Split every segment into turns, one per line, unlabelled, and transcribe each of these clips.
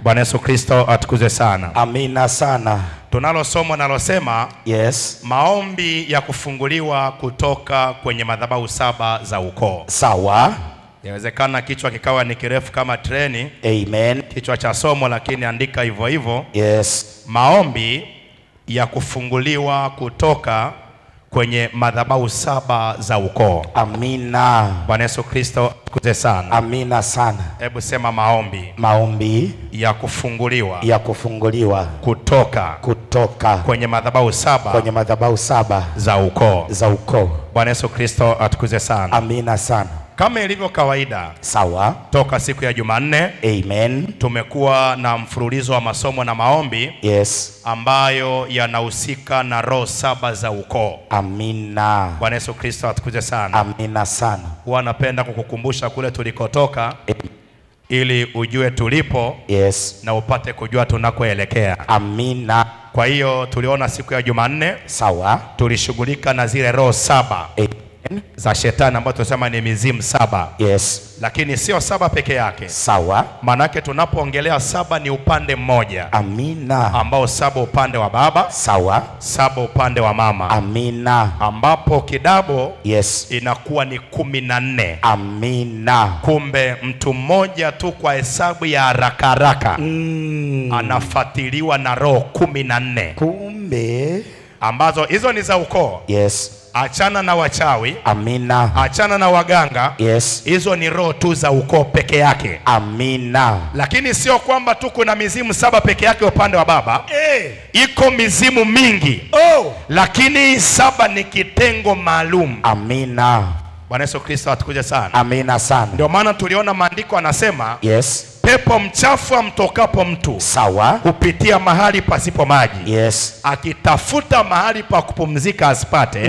Bwana Yesu Kristo atukuzwe sana.
Amina sana.
Tunalo somo nalosema maombi ya kufunguliwa kutoka kwenye madhabahu 7 za ukoo.
Sawa.
Inawezekana kichwa kikawa ni kirefu kama treni.
Amen.
Kichwa cha somo, lakini andika hivyo hivyo. Maombi ya kufunguliwa kutoka kwenye madhabahu 7 za ukoo.
Amina.
Bwana Yesu Kristo atukuzwe sana.
Amina sana.
Hebu sema maombi.
Maombi
ya kufunguliwa.
Ya kufunguliwa kutoka
kwenye madhabahu 7.
Kwenye madhabahu 7
za ukoo.
Za ukoo.
Bwana Yesu Kristo atukuzwe sana.
Amina sana.
Kama ilivyo kawaida,
sawa,
toka siku ya Jumanne,
amen,
tumekuwa na mfululizo wa masomo na maombi ambayo yanahusika na roho 7 za ukoo.
Amina.
Bwana Yesu Kristo atukuzwe sana.
Amina sana.
Huwa napenda kukukumbusha kule tulikotoka ili ujue tulipo na upate kujua tunakoelekea.
Amina.
Kwa hiyo tuliona siku ya Jumanne,
sawa,
tulishughulika na zile roho 7 za shetani ambazo tunasema ni mizimu 7. Lakini sio 7 peke yake.
Sawa.
Manake tunapoongelea 7 ni upande mmoja.
Amina.
Ambao 7 upande wa baba.
Sawa.
7 upande wa mama.
Amina.
Ambapo kidabo inakuwa ni 14.
Amina.
Kumbe mtu mmoja tu kwa hesabu ya haraka haraka anafuatiliwa na roho 14.
Kumbe
ambazo hizo ni za ukoo. Achana na wachawi.
Amina.
Achana na waganga. Hizo ni roho tu za ukoo peke yake.
Amina.
Lakini sio kwamba tu kuna mizimu 7 peke yake upande wa baba. Iko mizimu mingi. Lakini 7 ni kitengo maalum.
Amina.
Bwana Yesu Kristo atukuje sana.
Amina sana.
Ndio maana tuliona maandiko anasema pepo mchafu amtokapo mtu,
sawa,
hupitia mahali pasipo maji. Akitafuta mahali pa kupumzika asipate.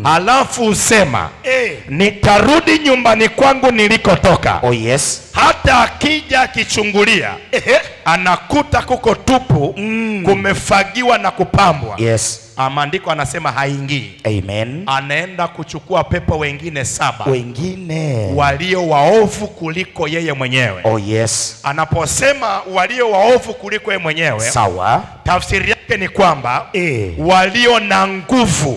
Alafu usema nitarudi nyumbani kwangu nilikotoka. Hata akija akichungulia anakuta kuko tupu, kumefagiwa na kupambwa. Maandiko anasema haingii.
Amen.
Anaenda kuchukua pepo wengine 7.
Wengine
walio waovu kuliko yeye mwenyewe. Anaposema walio waovu kuliko yeye mwenyewe,
sawa,
tafsiri yake ni kwamba walio na nguvu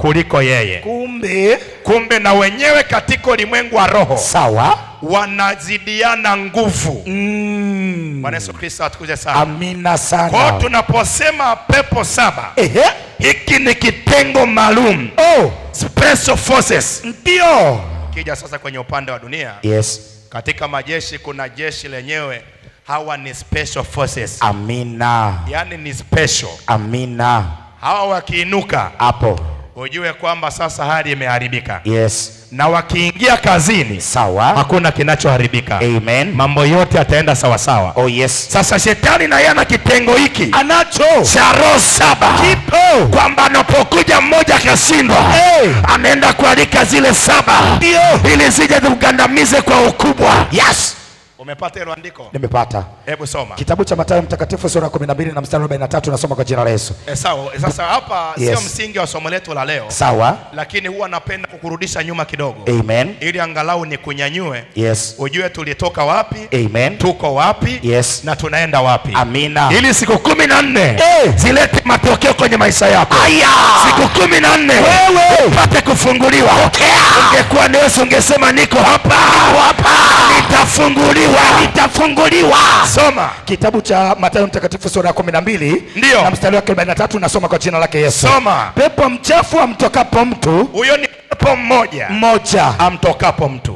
kuliko yeye. Kumbe na wenyewe katika ulimwengu wa roho,
sawa,
wanazidiana nguvu. Bwana Yesu Kristo atukuje sana.
Amina sana.
Kwa tunaposema pepo 7, hiki ni kitengo maalum. Special forces.
Ndio.
Kija sasa kwenye upande wa dunia. Katika majeshi kuna jeshi lenyewe, hawa ni special forces.
Amina.
Yani ni special.
Amina.
Hawa wakiinuka
hapo,
ujue kwamba sasa hali imeharibika. Na wakiingia kazini,
sawa,
hakuna kinachoharibika.
Amen.
Mambo yote yataenda sawa sawa. Sasa shetani na yeye ana kitengo hiki
anacho
cha roho 7.
Kipo
kwamba anapokuja mmoja akashindwa, anaenda kualika zile 7 ili zije zigandamize kwa ukubwa. Umepata hilo andiko?
Nimepata.
Hebu soma.
Kitabu cha Mathayo Mtakatifu sura 12 na mstari 43, nasoma kwa jina la Yesu.
Sawa. Sasa hapa sio msingi wa somo letu la leo.
Sawa.
Lakini huwa napenda kukurudisha nyuma kidogo.
Amen.
Ili angalau ni kunyanyue. Ujue tulitoka wapi?
Amen.
Tuko wapi?
Na tunaenda
wapi?
Amina.
Ili siku 14 zilete matokeo kwenye maisha yako. Siku 14 wewe upate kufunguliwa. Ungekuwa ni Yesu ungesema niko hapa. Nitafunguliwa. Soma.
Kitabu cha Mathayo Mtakatifu sura 12 na mstari wa 43, nasoma kwa jina lake Yesu.
Soma.
Pepo mchafu amtokapo mtu,
huyo ni pepo mmoja amtokapo mtu.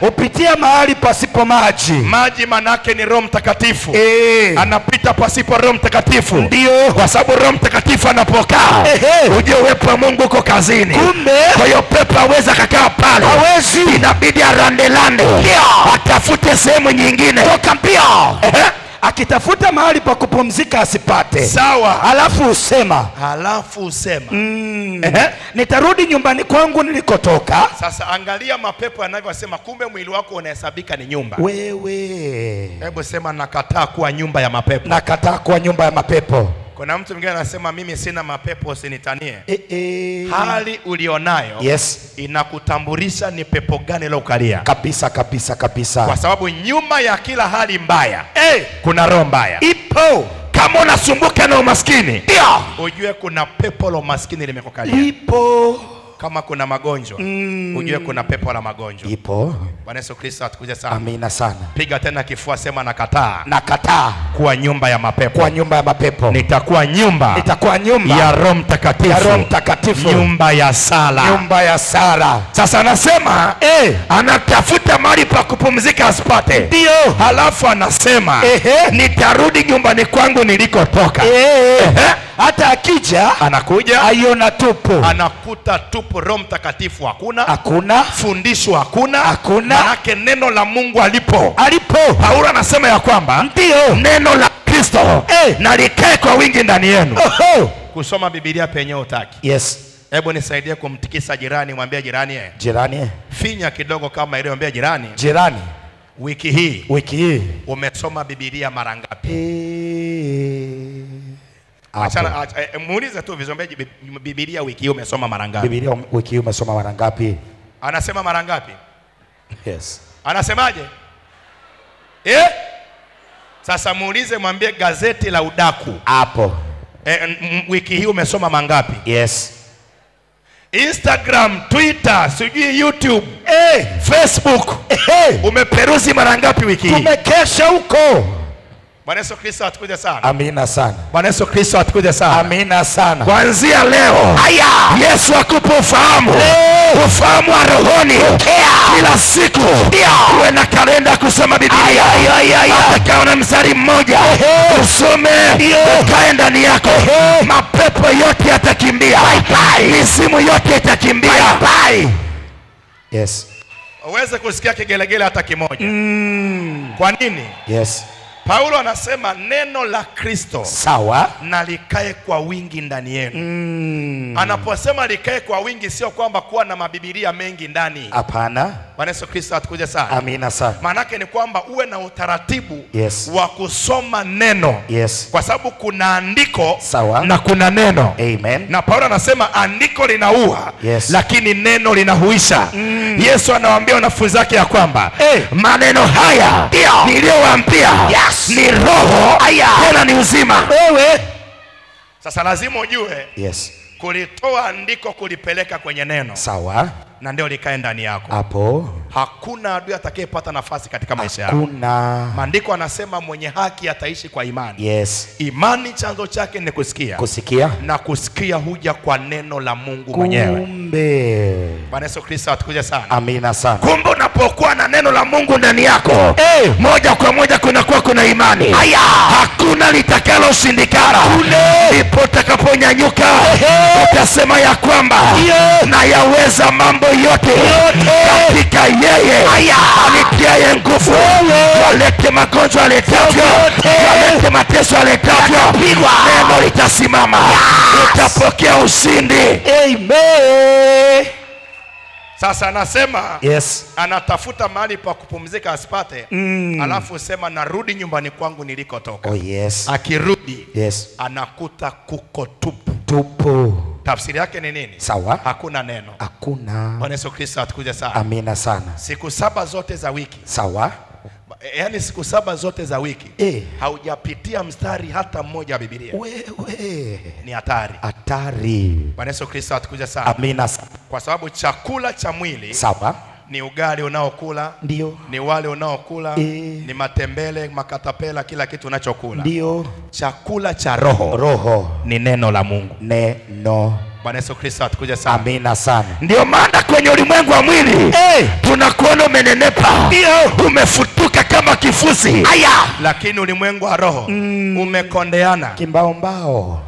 Upitia mahali pasipo maji. Maji manake ni Roho Mtakatifu. Anapita pasipo Roho Mtakatifu.
Ndio.
Kwa sababu Roho Mtakatifu anapokaa, uje uwepo wa Mungu uko kazini.
Kumbe
kwa hiyo pepo hawezi kukaa pale. Inabidi arandelande. Atafute sehemu nyingine.
Toka mbio. Akitafuta mahali pa kupumzika asipate.
Sawa.
Alafu usema nitarudi nyumbani kwangu nilikotoka.
Sasa angalia mapepo yanavyosema, kumbe mwili wako unahesabika ni nyumba.
Wewe
hebu sema nakataa kuwa nyumba ya mapepo.
Nakataa kuwa nyumba ya mapepo.
Kuna mtu mwingine anasema mimi sina mapepo usinitanie. Hali ulionayo inakutambulisha ni pepo gani leo ukalia.
Kabisa kabisa kabisa.
Kwa sababu nyuma ya kila hali mbaya kuna roho mbaya. Ipo. Kama unasumbuka na umaskini, ujue kuna pepo la umaskini limekukalia. Ipo. Kama kuna magonjwa, ujue kuna pepo la magonjwa.
Ipo.
Bwana Yesu Kristo atukuje sana.
Amina sana.
Piga tena kifua, sema nakataa.
Nakataa
kuwa nyumba ya mapepo.
Kuwa nyumba ya mapepo.
Nitakuwa nyumba
ya
Roho Mtakatifu.
Ya Roho Mtakatifu.
Nyumba ya sala.
Nyumba ya sala.
Sasa anasema anatafuta mahali pa kupumzika asipate.
Ndio.
Halafu anasema nitarudi nyumbani kwangu nilikotoka.
Hata akija
anakuja
aiona tupu.
Anakuta tupu. Roho Mtakatifu
hakuna.
Fundisho hakuna.
Manake
neno la Mungu alipo. Paulo anasema ya kwamba
ndio
neno la Kristo na likae kwa wingi ndani yenu. Kusoma Biblia penyewe utaki.
Yes.
Hebu nisaidie kumtikisa jirani, mwambie jirani finya kidogo kama ile, mwambie jirani wiki hii umesoma Biblia mara ngapi? Achana muulize tu vizombe, Biblia wiki hii umesoma mara ngapi?
Biblia wiki hii umesoma mara ngapi?
Anasema mara ngapi?
Yes.
Anasemaje? Sasa muulize, mwambie gazeti la udaku
hapo.
Wiki hii umesoma mangapi?
Yes.
Instagram, Twitter, sijui YouTube, Facebook, umeperuzi mara ngapi wiki hii?
Tumekesha huko.
Bwana Yesu Kristo atukuje sana.
Amina sana.
Bwana Yesu Kristo atukuje sana.
Amina sana.
Kuanzia leo Yesu akupe ufahamu. Ufahamu wa rohoni. Kila siku uwe na kalenda kusoma Biblia. Hata na mstari mmoja usome, ukae ndani yako. Mapepo yote yatakimbia. Misimu yote itakimbia.
Yes.
Uweze kusikia kigelegele hata kimoja. Kwa nini?
Yes.
Paulo anasema neno la Kristo
sawa
na likae kwa wingi ndani yenu. Anaposema likae kwa wingi sio kwamba kuwa na mabibilia mengi ndani.
Hapana.
Bwana Yesu Kristo atukuje sana.
Amina sana.
Maana yake ni kwamba uwe na utaratibu wa kusoma neno. Kwa sababu kuna andiko na kuna neno.
Amen.
Na Paulo anasema andiko linaua, lakini neno linahuisha. Yesu anawaambia wanafunzi wake ya kwamba maneno haya niliyowaambia ni roho tena ni uzima. Sasa lazima ujue kulitoa andiko kulipeleka kwenye neno.
Sawa.
Na ndio likae ndani yako.
Hapo
hakuna adui atakayepata nafasi katika maisha yako.
Hakuna.
Maandiko anasema mwenye haki ataishi kwa imani.
Yes.
Imani chanzo chake ni kusikia.
Kusikia.
Na kusikia huja kwa neno la Mungu mwenyewe.
Kumbe.
Bwana Yesu Kristo atukuje sana.
Amina sana.
Kumbe unapokuwa na neno la Mungu ndani yako, moja kwa moja kuna imani. Hakuna litakalo shindikana. Ndipo utakaponyanyuka utasema ya kwamba na yaweza mambo yote katika yeye anitiaye nguvu. Walete magonjwa aletavyo, walete mateso aletavyo, neno litasimama. Utapokea ushindi. Amen. Sasa anasema anatafuta mahali pa kupumzika asipate. Alafu sema narudi nyumbani kwangu nilikotoka. Akirudi anakuta kuko tupu. Tafsiri yake ni nini?
Sawa.
Hakuna neno.
Hakuna.
Bwana Yesu Kristo atukuje sana.
Amina sana.
Siku 7 zote za wiki.
Sawa.
Yaani siku 7 zote za wiki haujapitia mstari hata mmoja wa Biblia. Ni hatari.
Hatari.
Bwana Yesu Kristo atukuje sana.
Amina sana.
Kwa sababu chakula cha mwili ni ugali unaokula,
ndio.
Ni wale unaokula, ni matembele, makatapela, kila kitu unachokula.
Ndio.
Chakula cha roho ni neno la Mungu.
Neno.
Bwana Yesu Kristo atukuje sana.
Amina sana.
Ndio maana kwenye ulimwengu wa mwili tunakuona umenenepa, umefutuka kama kifusi. Lakini ulimwengu wa roho umekondeana
kimbao.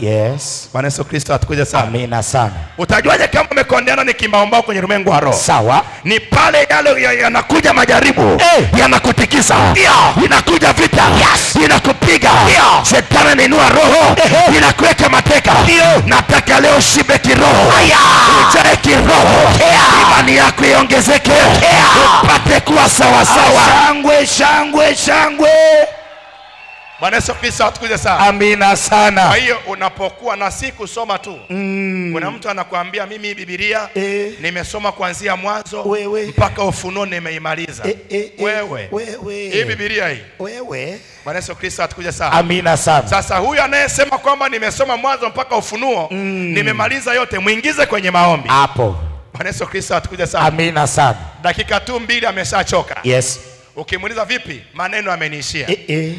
Yes.
Bwana Yesu Kristo atukuje sana.
Amina sana.
Utajuaje kama umekondeana ni kimbao kwenye ulimwengu wa roho?
Sawa.
Ni pale yale yanakuja majaribu, yanakutikisa, inakuja vita, inakupiga, shetani anainua roho, inakuweka mateka. Nataka leo shibe kiroho, ujae kiroho, imani yako iongezeke, upate kuwa sawa. Shangwe. Bwana Yesu Kristo atukuje sana.
Amina sana.
Kwa hiyo unapokuwa na siku soma tu. Kuna mtu anakuambia mimi Biblia nimesoma kuanzia mwanzo mpaka Ufunuo nimeimaliza. Wewe. Hii Biblia hii.
Wewe.
Bwana Yesu Kristo atukuje sana.
Amina sana.
Sasa huyu anayesema kwamba nimesoma mwanzo mpaka Ufunuo nimemaliza yote, muingize kwenye maombi.
Hapo.
Bwana Yesu Kristo atukuje sana.
Amina sana.
Dakika tu 2 ameshachoka.
Yes.
Ukimuuliza vipi, maneno ameniishia.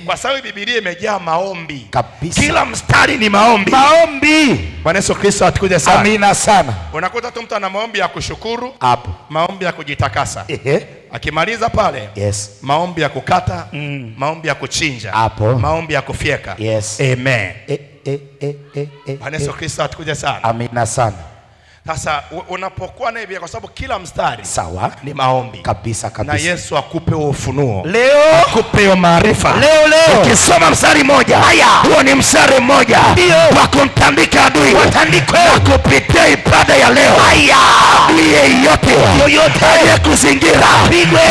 Kwa sababu Biblia imejaa maombi.
Kabisa.
Kila mstari ni maombi.
Maombi.
Bwana Yesu Kristo atukuje sana.
Amina sana.
Unakuta tu mtu ana maombi ya kushukuru,
hapo.
Maombi ya kujitakasa. Akimaliza pale,
yes.
Maombi ya kukata, maombi ya kuchinja,
hapo.
Maombi ya kufyeka.
Yes.
Amen. Bwana Yesu Kristo atukuje sana.
Amina sana.
Sasa unapokuwa na Biblia, kwa sababu kila mstari
sawa
ni maombi.
Kabisa kabisa.
Na Yesu akupe ufunuo.
Leo
akupe maarifa.
Leo.
Ukisoma mstari mmoja, huo ni mstari mmoja wa kumtandika adui. Watandikwe. Na kupitia ibada ya leo. Adui yoyote aliyekuzingira,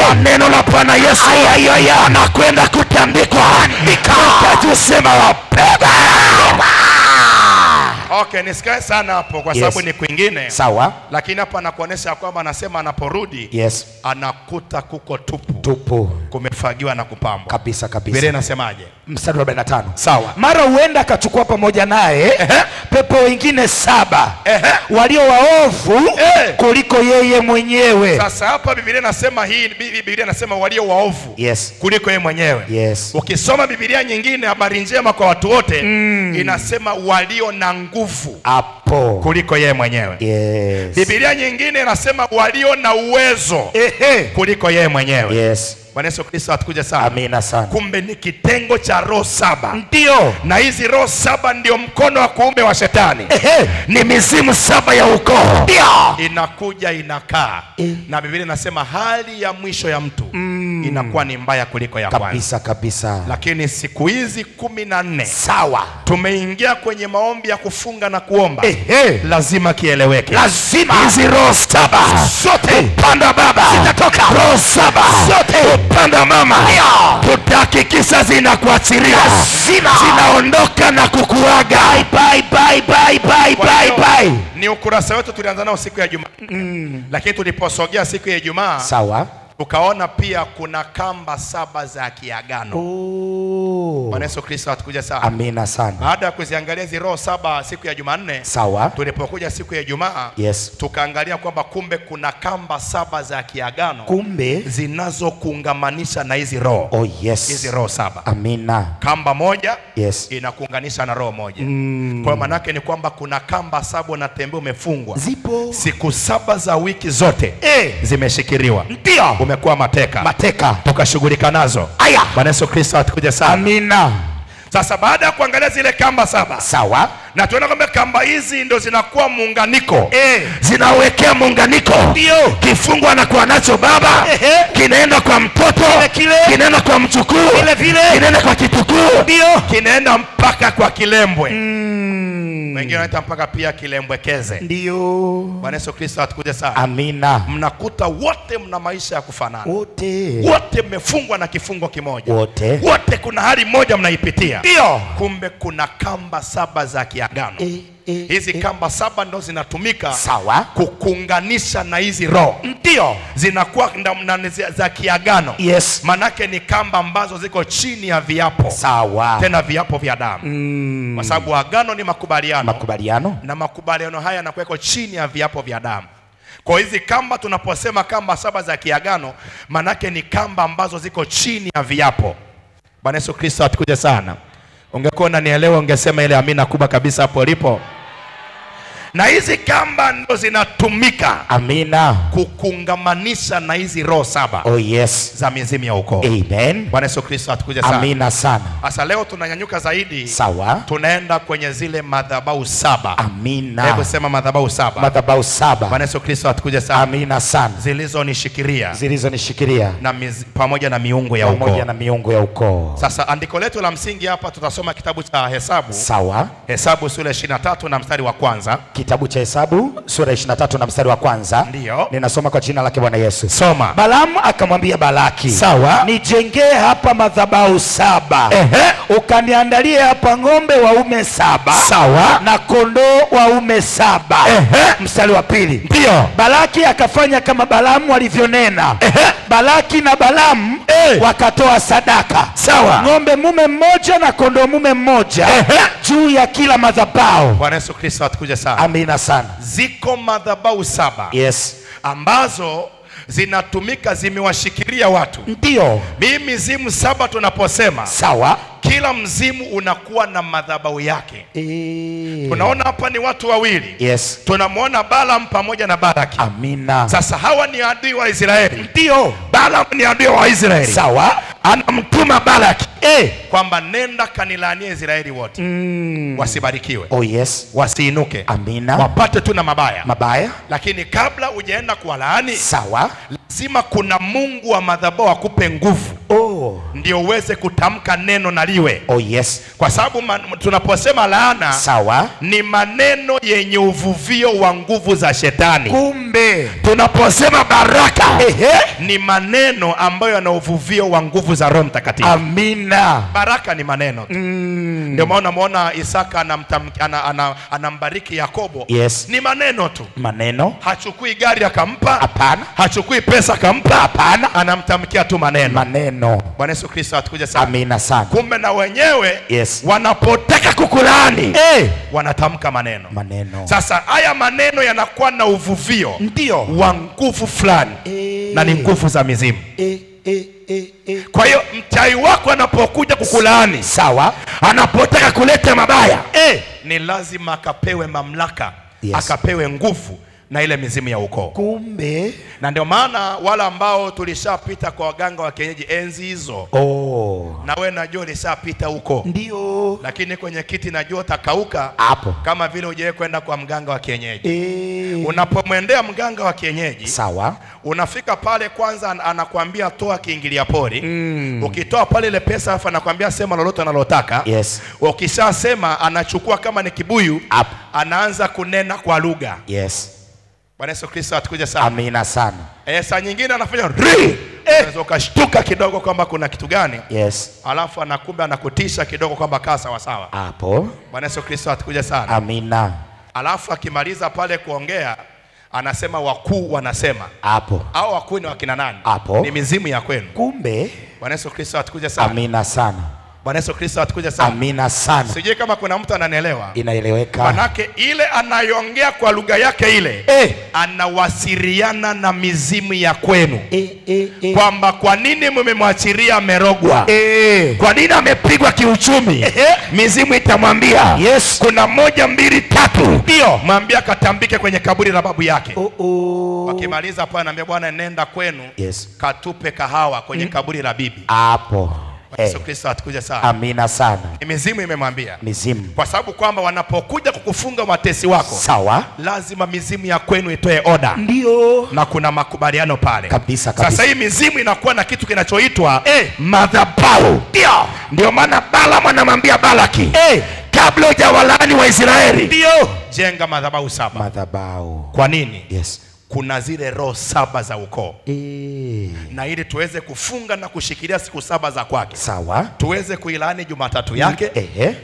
kwa neno la Bwana Yesu anakwenda kutandikwa. Tusema wapega. Okay, nisikae sana hapo kwa sababu ni kwingine.
Sawa.
Lakini hapa anakuonesha kwamba anasema anaporudi,
yes,
anakuta kuko tupu. Kumefagiwa na kupambwa.
Kabisa kabisa.
Biblia inasemaje?
Mstari wa 45.
Sawa.
Mara huenda akachukua pamoja naye pepo wengine 7 walio waovu kuliko yeye mwenyewe.
Sasa hapa Biblia inasema Biblia inasema walio waovu kuliko yeye mwenyewe.
Yes.
Ukisoma Biblia nyingine, habari njema kwa watu wote, inasema walio na nguvu
hapo
kuliko yeye mwenyewe.
Yes.
Biblia nyingine inasema walio na uwezo kuliko yeye mwenyewe.
Yes.
Bwana Yesu Kristo atukuje sana.
Amina sana.
Kumbe ni kitengo cha roho 7.
Ndio.
Na hizi roho 7 ndio mkono wa kuume wa shetani. Ni mizimu 7 ya ukoo. Ndio. Inakuja inakaa. Na Biblia inasema hali ya mwisho ya mtu inakuwa ni mbaya kuliko ya kwanza.
Kabisa kabisa.
Lakini siku hizi 14
sawa,
tumeingia kwenye maombi ya kufunga na kuomba. Lazima kieleweke.
Lazima
hizi roho 7 zote upande wa baba zitatoka. Roho 7 zote upande wa mama tutahakikisha zinakuachilia. Zinaondoka na kukuaga. Bye. Ni ukurasa wetu tulianza nao siku ya Ijumaa. Lakini tuliposogea siku ya Ijumaa,
sawa,
tukaona pia kuna kamba 7 za kiagano. Bwana Yesu Kristo atukuje sana.
Amina sana.
Baada ya kuziangalia hizo roho 7 siku ya Jumanne,
sawa,
tulipokuja siku ya Ijumaa,
yes,
tukaangalia kwamba kumbe kuna kamba 7 za kiagano,
kumbe
zinazokuungamanisha na hizi roho.
Oh yes.
Hizi roho 7.
Amina.
Kamba moja,
yes,
inakuunganisha na roho moja. Kwa maana yake ni kwamba kuna kamba 7 unatembea umefungwa.
Zipo.
Siku 7 za wiki zote zimeshikiliwa.
Ndio.
Umekuwa mateka. Tukashughulika nazo. Bwana Yesu Kristo atukuje sana.
Amina.
Sasa baada ya kuangalia zile kamba 7,
sawa,
na tunaona kwamba kamba hizi ndo zinakuwa muunganiko. Zinawekea muunganiko. Ndio. Kifungo anakuwa nacho baba, kinaenda kwa mtoto, kinaenda kwa mchukuu, kinaenda kwa kitukuu, ndio, kinaenda mpaka kwa kilembwe. Wengine wanaita mpaka pia kilembwekeze. Ndio. Bwana Yesu Kristo atukuje sana.
Amina.
Mnakuta wote mna maisha ya kufanana.
Wote
mmefungwa na kifungo kimoja.
Wote
kuna hali moja mnaipitia. Ndio. Kumbe kuna kamba 7 za kiagano. Hizi kamba 7 ndo zinatumika,
sawa,
kukuunganisha na hizi roho. Ndio. Zinakuwa za kiagano. Yes. Manake ni kamba ambazo ziko chini ya viapo.
Sawa.
Tena viapo vya damu. Kwa sababu agano ni makubaliano. Na makubaliano haya yanakuwa chini ya viapo vya damu. Kwa hizi kamba, tunaposema kamba 7 za kiagano, manake ni kamba ambazo ziko chini ya viapo. Bwana Yesu Kristo atukuje sana. Ungekuwa unanielewa ungesema ile amina kubwa kabisa hapo ulipo. Na hizi kamba ndo zinatumika,
amina,
kukungamanisha na hizi roho 7.
Oh yes,
za mizimu ya ukoo.
Amen.
Bwana Yesu Kristo atukuje sana.
Amina sana.
Sasa leo tunanyanyuka zaidi.
Sawa.
Tunaenda kwenye zile madhabahu 7.
Amina.
Hebu sema madhabahu 7.
Madhabahu 7.
Bwana Yesu Kristo atukuje sana.
Amina sana.
Zilizonishikilia na pamoja na miungu ya ukoo. Sasa andiko letu la msingi hapa tutasoma kitabu cha Hesabu.
Sawa.
Hesabu sura 23 na mstari wa kwanza.
Kitabu cha Hesabu sura 23 na mstari wa kwanza.
Ndio.
Ninasoma kwa jina lake Bwana Yesu.
Soma.
Balaamu akamwambia Balaki,
sawa,
nijengee hapa madhabahu 7. Ukaniandalie hapa ng'ombe waume 7.
Sawa.
Na kondoo waume 7. Mstari wa pili.
Ndio.
Balaki akafanya kama Balaamu alivyonena. Balaki na Balaamu wakatoa sadaka.
Sawa.
Ng'ombe mume mmoja na kondoo mume mmoja juu ya kila madhabahu.
Bwana Yesu Kristo atukuje sana.
Amina sana.
Ziko madhabahu 7.
Yes.
Ambazo zinatumika, zimewashikilia watu.
Ndio.
Mimi mizimu 7 tunaposema,
sawa,
kila mzimu unakuwa na madhabahu yake. Tunaona hapa ni watu wawili.
Yes.
Tunamwona Balaam pamoja na Balaki.
Amina.
Sasa hawa ni adui wa Israeli.
Ndio.
Balaam ni adui wa Israeli.
Sawa.
Anamtuma Balaki kwamba nenda kanilaanie Israeli wote. Wasibarikiwe.
Oh yes.
Wasiinuke.
Amina.
Wapate tu na mabaya.
Mabaya.
Lakini kabla hujaenda kuwalaani,
sawa,
lazima kuna Mungu wa madhabahu akupe nguvu. Ndio uweze kutamka neno na liwe.
Oh yes.
Kwa sababu tunaposema laana,
sawa,
ni maneno yenye uvuvio wa nguvu za shetani.
Kumbe
tunaposema baraka, ni maneno ambayo yana uvuvio wa nguvu za Roho Mtakatifu.
Amina.
Baraka ni maneno. Ndio maana muona Isaka anambariki Yakobo.
Yes.
Ni maneno tu.
Maneno.
Hachukui gari akampa.
Hapana.
Hachukui pesa akampa.
Hapana.
Anamtamkia tu maneno.
Maneno.
Bwana Yesu Kristo atukuje sana.
Amina sana.
Kumbe na wenyewe,
yes,
wanapotaka kukulaani, wanatamka maneno.
Maneno.
Sasa haya maneno yanakuwa na uvuvio,
ndio,
wa nguvu fulani, na ni nguvu za mizimu. Kwa hiyo mchawi wako anapokuja kukulaani,
sawa,
anapotaka kuleta mabaya, ni lazima akapewe mamlaka, yes, akapewe nguvu na ile mizimu ya ukoo.
Kumbe.
Na ndio maana wale ambao tulishapita kwa waganga wa kienyeji enzi hizo, na wewe najua ulishapita huko.
Ndio.
Lakini kwenye kiti najua utakauka
hapo,
kama vile hujawahi kwenda kwa mganga wa kienyeji. Unapomwendea mganga wa kienyeji,
sawa,
unafika pale kwanza anakuambia toa kiingilia pori. Ukitoa pale ile pesa afa anakuambia sema lolote analotaka.
Yes.
Ukishasema anachukua kama ni kibuyu, anaanza kunena kwa lugha.
Yes.
Bwana Yesu Kristo atukuje sana.
Amina sana.
Saa nyingine anafanya unaweza ukashtuka kidogo kwamba kuna kitu gani.
Yes.
Alafu anakumbe anakutisha kidogo kwamba kaa sawa sawa.
Hapo.
Bwana Yesu Kristo atukuje sana.
Amina.
Alafu akimaliza pale kuongea, anasema wakuu wanasema.
Hapo.
Hao wakuu ni wakina nani?
Hapo.
Ni mizimu ya kwenu.
Kumbe.
Bwana Yesu Kristo atukuje sana.
Amina sana.
Bwana Yesu Kristo atukuje sana.
Amina sana.
Sijui kama kuna mtu ananielewa.
Inaeleweka.
Manake ile anayoongea kwa lugha yake ile, anawasiliana na mizimu ya kwenu. Kwamba kwa nini mmemwachiria amerogwa? Kwa nini amepigwa kiuchumi? Mizimu itamwambia, yes, kuna 1 2 3. Ndio. Mwambie katambike kwenye kaburi la babu yake. Wakimaliza hapo anaambia bwana nenda kwenu, yes, katupe kahawa kwenye kaburi la bibi.
Hapo.
Yesu Kristo atukuje sana.
Amina sana.
Mizimu imemwambia.
Mizimu.
Kwa sababu kwamba wanapokuja kukufunga watesi wako,
sawa,
lazima mizimu ya kwenu itoe oda.
Ndio.
Na kuna makubaliano pale.
Kabisa kabisa.
Sasa hii mizimu inakuwa na kitu kinachoitwa madhabahu. Ndio maana Balaam anamwambia Balaki, kabla hujawalaani wa Israeli, ndio jenga madhabahu 7.
Madhabahu.
Kwa nini?
Yes.
Kuna zile roho 7 za ukoo. Na ili tuweze kufunga na kushikilia siku 7 za kwake.
Sawa.
Tuweze kuilaani Jumatatu yake,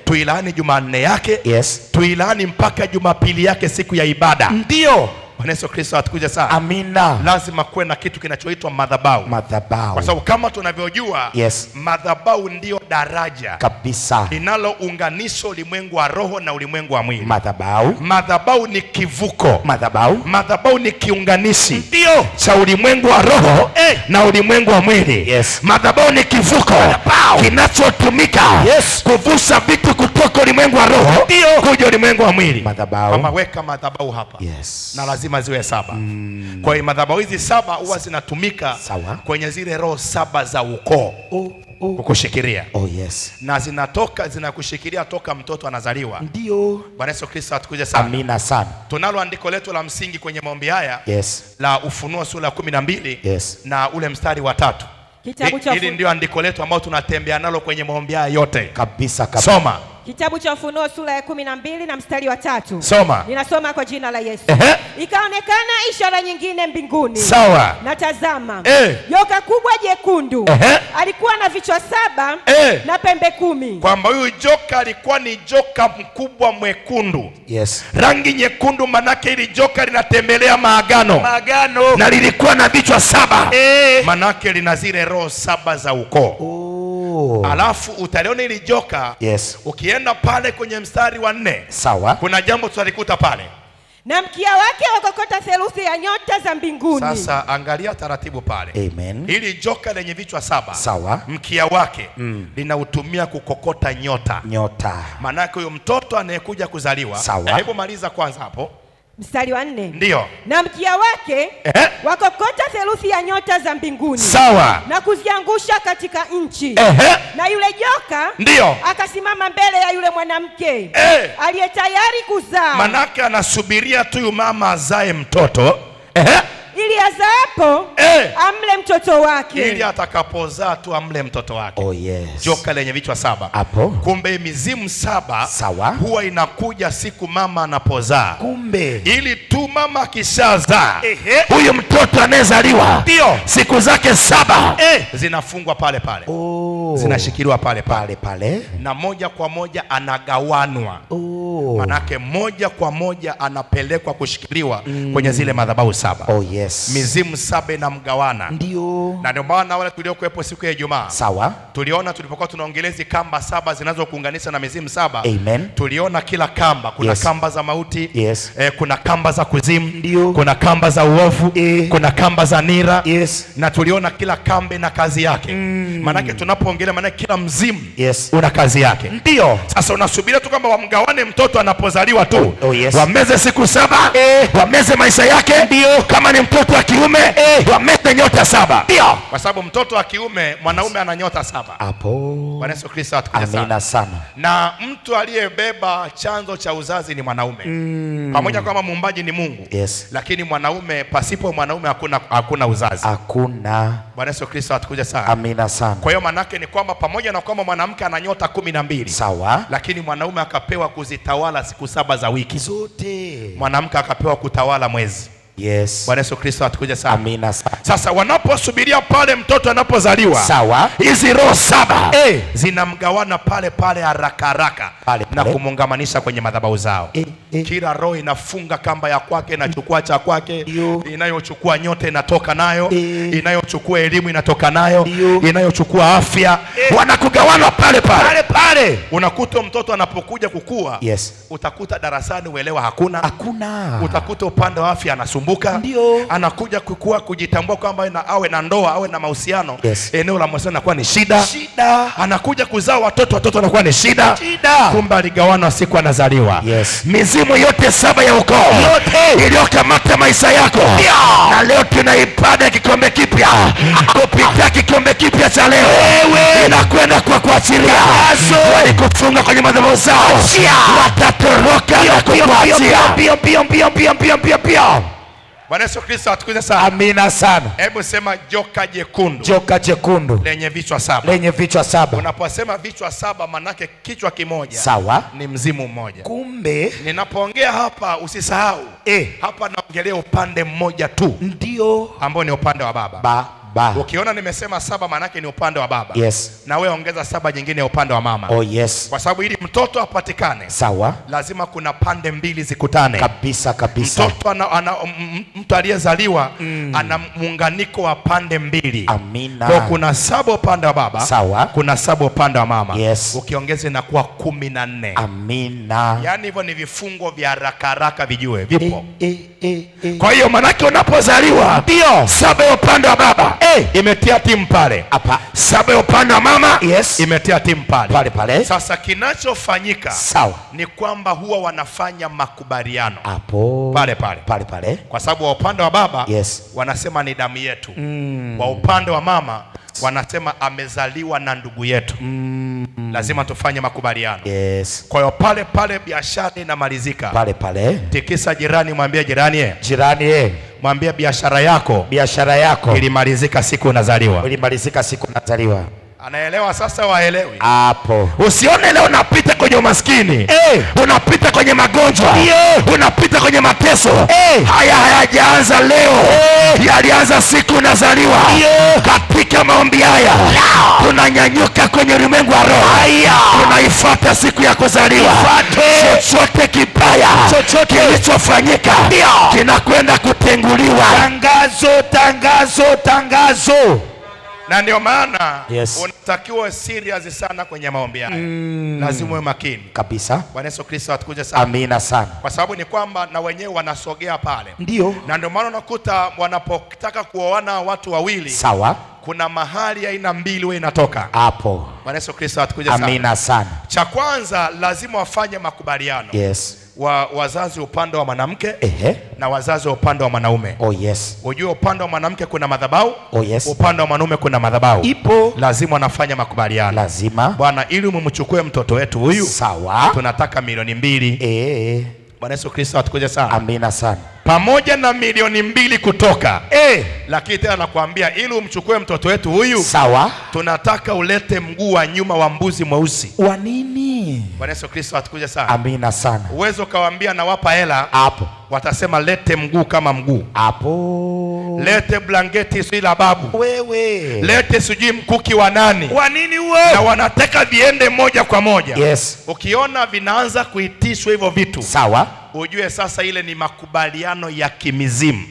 tuilaani Jumanne yake, yes, tuilaani mpaka Jumapili yake siku ya ibada. Ndio. Bwana Yesu Kristo atukuje sana.
Amina.
Lazima kuwe na kitu kinachoitwa madhabahu.
Madhabahu.
Kwa sababu kama tunavyojua,
yes,
madhabahu ndio daraja
kabisa
linalounganisha ulimwengu wa roho na ulimwengu wa mwili.
Madhabahu.
Madhabahu ni kivuko.
Madhabahu.
Madhabahu ni kiunganishi, ndio, cha ulimwengu wa roho na ulimwengu wa mwili. Yes. Madhabahu ni kivuko kinachotumika, yes, kuvusha vitu kutoka ulimwengu wa roho kuja ulimwengu wa mwili.
Madhabahu.
Kama weka madhabahu hapa.
Yes.
Na lazima ziwe 7. Kwa hiyo madhabahu hizi 7 huwa zinatumika kwenye zile roho 7 za ukoo. Kukushikilia.
Yes.
Na zinakushikilia toka mtoto anazaliwa.
Ndio.
Bwana Yesu Kristo atukuje sana.
Amina sana.
Tunalo andiko letu la msingi kwenye maombi haya,
yes,
la Ufunuo sura ya 12,
yes,
na ule mstari wa 3. Hili ndio andiko letu ambalo tunatembea nalo kwenye maombi haya yote.
Kabisa kabisa.
Soma.
Kitabu cha Ufunuo sura ya 12 na mstari wa 3.
Soma.
Ninasoma kwa jina la Yesu. Ikaonekana ishara nyingine mbinguni.
Sawa.
Na tazama, joka kubwa jekundu. Alikuwa na vichwa 7 na pembe 10.
Kwamba huyu joka alikuwa ni joka mkubwa mwekundu.
Yes.
Rangi nyekundu, manake ili joka linatembelea maagano. Na lilikuwa na vichwa 7. Manake lina zile roho 7 za ukoo. Alafu utaliona ili joka.
Yes.
Ukienda pale kwenye mstari wa 4.
Sawa.
Kuna jambo tutalikuta pale.
Na mkia wake wakokota theluthi ya nyota za mbinguni.
Sasa angalia taratibu pale.
Amen.
Hili joka lenye vichwa 7.
Sawa.
Mkia wake linautumia kukokota nyota. Manake huyo mtoto anayekuja kuzaliwa.
Sawa.
Hebu maliza kwanza hapo.
Mstari wa 4.
Ndio.
Na mkia wake wakokota theluthi ya nyota za mbinguni.
Sawa.
Na kuziangusha katika nchi. Na yule joka
ndio
akasimama mbele ya yule mwanamke aliye tayari kuzaa.
Manake anasubiria tu mama azae mtoto.
Ili azaapo amle mtoto wake.
Ili atakapozaa tu amle mtoto wake.
Oh yes.
Joka lenye vichwa 7.
Hapo.
Kumbe mizimu 7.
Sawa.
Huwa inakuja siku mama anapozaa.
Kumbe.
Ili tu mama akishazaa, huyu mtoto anayezaliwa siku zake 7 zinafungwa pale pale. Zinashikiliwa pale pale. Na moja kwa moja anagawanwa. Manake moja kwa moja anapelekwa kushikiliwa kwenye zile madhabahu 7.
Oh yes.
Mizimu 7 na mgawana.
Ndio.
Na ndio maana wale tuliokuepo siku ya Ijumaa.
Sawa.
Tuliona tulipokuwa tunaongeleza kamba 7 zinazokuunganisha na mizimu 7.
Amen.
Tuliona kila kamba. Kuna kamba za mauti.
Yes.
Kuna kamba za kuzimu.
Ndio.
Kuna kamba za uovu. Kuna kamba za nira.
Yes.
Na tuliona kila kambe na kazi yake. Manake tunapoongelea manake kila mzimu una kazi yake.
Ndio.
Sasa unasubiria tu kwamba wamgawane mtoto anapozaliwa tu.
Yes.
Wameze siku 7. Wameze maisha yake. Ndio. Kama ni mtoto wa kiume wameze nyota 7. Ndio. Kwa sababu mtoto wa kiume mwanaume ana nyota 7.
Hapo.
Bwana Yesu Kristo atukuzwe sana.
Amina sana.
Na mtu aliyebeba chanzo cha uzazi ni mwanaume. Pamoja kwamba muumbaji ni Mungu.
Yes.
Lakini mwanaume, pasipo mwanaume hakuna uzazi.
Hakuna.
Bwana Yesu Kristo atukuzwe sana.
Amina sana.
Kwa hiyo manake ni kwamba pamoja na kwamba mwanamke ana nyota 12.
Sawa.
Lakini mwanaume akapewa kuzitawala siku 7 za wiki
zote.
Mwanamke akapewa kutawala mwezi.
Yes.
Bwana Yesu Kristo atukuje sana.
Amina sana.
Sasa wanaposubiria pale mtoto anapozaliwa.
Sawa.
Hizi roho 7 zinamgawana pale pale haraka na kumungamanisha kwenye madhabahu zao. Kila roho inafunga kamba ya kwake, inachukua cha kwake, inayochukua nyote inatoka nayo, inayochukua elimu inatoka nayo, inayochukua afya, wanakugawana pale pale. Unakuta mtoto anapokuja kukua, utakuta darasani uelewa hakuna. Utakuta upande wa afya anasumbuka. Anakuja kukua kujitambua kwamba awe na ndoa, awe na mahusiano. Eneo la mahusiano inakuwa ni shida. Anakuja kuzaa watoto anakuwa ni shida. Kumbe aligawana siku anazaliwa. Mizimu yote 7 ya ukoo iliyokamata maisha yako. Na leo tuna ibada kikombe kipya. Kupitia kikombe kipya cha leo inakwenda kwa kuachilia. Walikufunga kwenye madhabahu zao, watatoroka na kukuachia. Pia. Bwana Yesu Kristo atukuzwe sana.
Amina sana.
Hebu sema joka jekundu.
Joka jekundu.
Lenye vichwa 7.
Lenye vichwa 7.
Unaposema vichwa 7 manake kichwa kimoja.
Sawa.
Ni mzimu mmoja.
Kumbe
ninapoongea hapa usisahau. Hapa naongelea upande mmoja tu.
Ndio.
Ambao ni upande wa baba. Ukiona nimesema 7 manake ni upande wa baba. Na wewe ongeza 7 nyingine ya upande wa mama. Kwa sababu ili mtoto apatikane,
sawa,
lazima kuna pande mbili zikutane.
Kabisa.
Mtoto mtu aliyezaliwa ana muunganiko wa pande mbili.
Amina.
Kwa kuna 7 upande wa baba.
Sawa.
Kuna 7 upande wa mama. Ukiongeza inakuwa 14.
Amina.
Yaani hivyo ni vifungo vya haraka vijue. Vipo. Kwa hiyo manake unapozaliwa 7 upande wa baba imetia timu pale. 7 upande wa mama imetia timu pale. Sasa kinachofanyika ni kwamba huwa wanafanya makubaliano pale. Kwa sababu wa upande wa baba wanasema ni damu yetu. Wa upande wa mama wanasema amezaliwa na ndugu yetu. Lazima tufanye makubaliano. Kwa hiyo pale biashara inamalizika. Pale. Tikisa jirani, mwambie jirani. Mwambie biashara yako ilimalizika siku unazaliwa. Anaelewa sasa, waelewi
hapo.
Usione leo unapita kwenye umaskini, unapita kwenye magonjwa, unapita kwenye mateso. Haya hayajaanza leo, yalianza siku unazaliwa. Katika maombi haya tunanyanyuka kwenye ulimwengu wa roho, tunaifuata siku ya kuzaliwa. Chochote kibaya kilichofanyika kinakwenda kutenguliwa.
Tangazo, tangazo, tangazo.
Na ndio maana unatakiwa serious sana kwenye maombi haya. Lazima uwe makini
kabisa.
Bwana Yesu Kristo atukuje sana.
Amina sana.
Kwa sababu ni kwamba na wenyewe wanasogea pale.
Ndio.
Na ndio maana unakuta wanapotaka kuoana watu wawili,
sawa,
kuna mahali aina mbili wewe inatoka
hapo.
Bwana Yesu Kristo atukuje sana.
Amina sana.
Cha kwanza lazima wafanye makubaliano. Wazazi upande wa mwanamke na wazazi upande wa mwanaume. Unajua upande wa mwanamke kuna madhabahu, upande wa mwanaume kuna madhabahu.
Ipo.
Lazima wanafanya makubaliano.
Lazima.
Bwana, ili umchukue mtoto wetu huyu,
sawa,
tunataka milioni 2. Bwana Yesu Kristo atukuje sana.
Amina sana.
Pamoja na milioni 2 kutoka, lakini tena nakwambia ili umchukue mtoto wetu huyu,
sawa,
tunataka ulete mguu wa nyuma wa mbuzi mweusi.
Wa nini?
Bwana Yesu Kristo atukuje sana.
Amina sana.
Uwezo kawaambia nawapa hela
hapo,
watasema lete mguu kama mguu
hapo,
lete blanketi sio la babu,
wewe
lete sijui mkuki wa nani.
Wa nini wewe?
Na wanataka viende moja kwa moja.
Ukiona
vinaanza kuitishwa hivyo vitu,
sawa,
ujue sasa ile ni makubaliano ya kimizimu.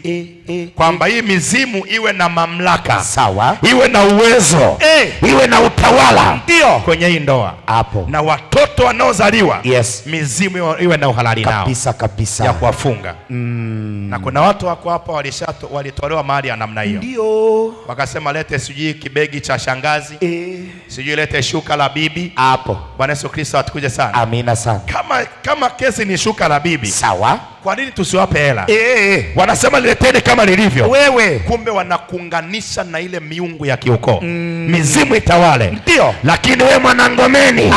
Kwamba hii mizimu iwe na mamlaka,
sawa,
iwe na uwezo, iwe na utawala,
ndio,
kwenye hii ndoa
hapo.
Na watoto wanaozaliwa, mizimu iwe na uhalali nao
kabisa kabisa,
ya kuwafunga. Na kuna watu wako hapa walitolewa mahali ya namna hiyo.
Ndio.
Wakasema lete sijui kibegi cha shangazi, sijui lete shuka la bibi
hapo.
Bwana Yesu Kristo atukuje sana.
Amina sana.
Kama kesi ni shuka la bibi,
sawa,
kwa nini tusiwape hela? Wanasema nileteni kama lilivyo.
Wewe
kumbe wanakuunganisha na ile miungu ya kiukoo. Mizimu itawale.
Ndio.
Lakini wewe Mwanangomeni,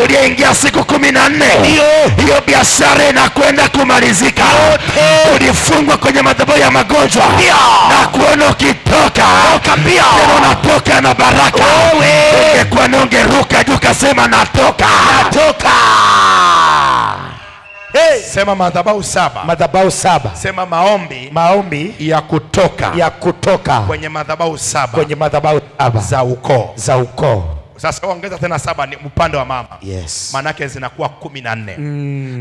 uliyeingia siku 14, hiyo biashara inakwenda kumalizika. Ulifungwa kwenye madhabahu ya magonjwa, na kuona ukitoka tena unatoka na baraka. Ungekuwa ungeruka juu kasema natoka. Sema madhabahu 7.
Madhabahu 7.
Sema maombi ya kutoka kwenye madhabahu 7.
Kwenye madhabahu
7
za ukoo.
Sasa ongeza tena 7 ni upande wa mama. Manake zinakuwa 14.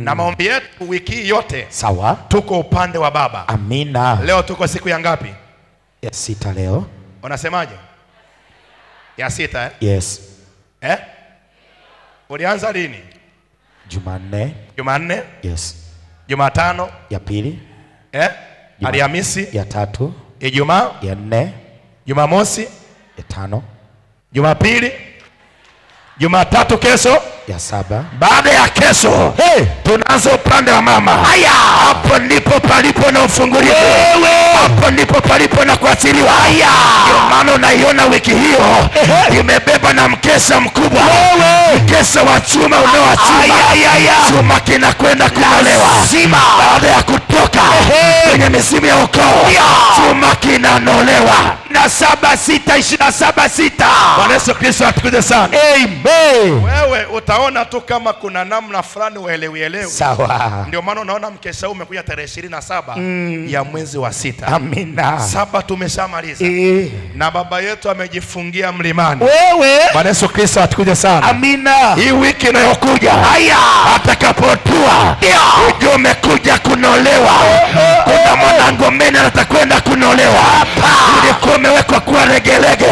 Na maombi yetu wiki yote,
sawa,
tuko upande wa baba.
Amina.
Leo tuko siku ya ngapi?
Ya 6 leo.
Unasemaje? Ya 6 Ulianza lini? Jumanne. Jumatano.
Ya pili.
Alhamisi.
Ya 3.
Ijumaa.
Ya 4.
Jumamosi.
Ya 5.
Jumapili. Jumatatu kesho.
Ya 7.
Baada ya kesho, tunaanza upande wa mama. Hapo ndipo palipo na ufungulivu. Hapo ndipo palipo na kuachiliwa. Ndio maana unaiona wiki hiyo imebeba na mkesha mkubwa. Mkesha wa chuma unaoachuma. Chuma kinakwenda kunolewa. Baada ya kutoka kwenye misimu ya ukoo, chuma kinanolewa. Na 7-6-27-6. Bwana Yesu Kristo atukuje sana.
Amen.
Wewe utaona tu kama kuna namna fulani uelewi.
Sawa.
Ndio maana unaona mkesha umekuja tarehe 27 ya mwezi wa 6.
Amina.
7 tumeshamaliza. Na baba yetu amejifungia mlimani.
Wewe.
Bwana Yesu Kristo atukuje sana.
Amina.
Hii wiki inayokuja, atakapotua, ujue umekuja kunolewa. Kuna Mwanangomeni atakwenda kunolewa. Ulikuwa umewekwa kuwa legelege,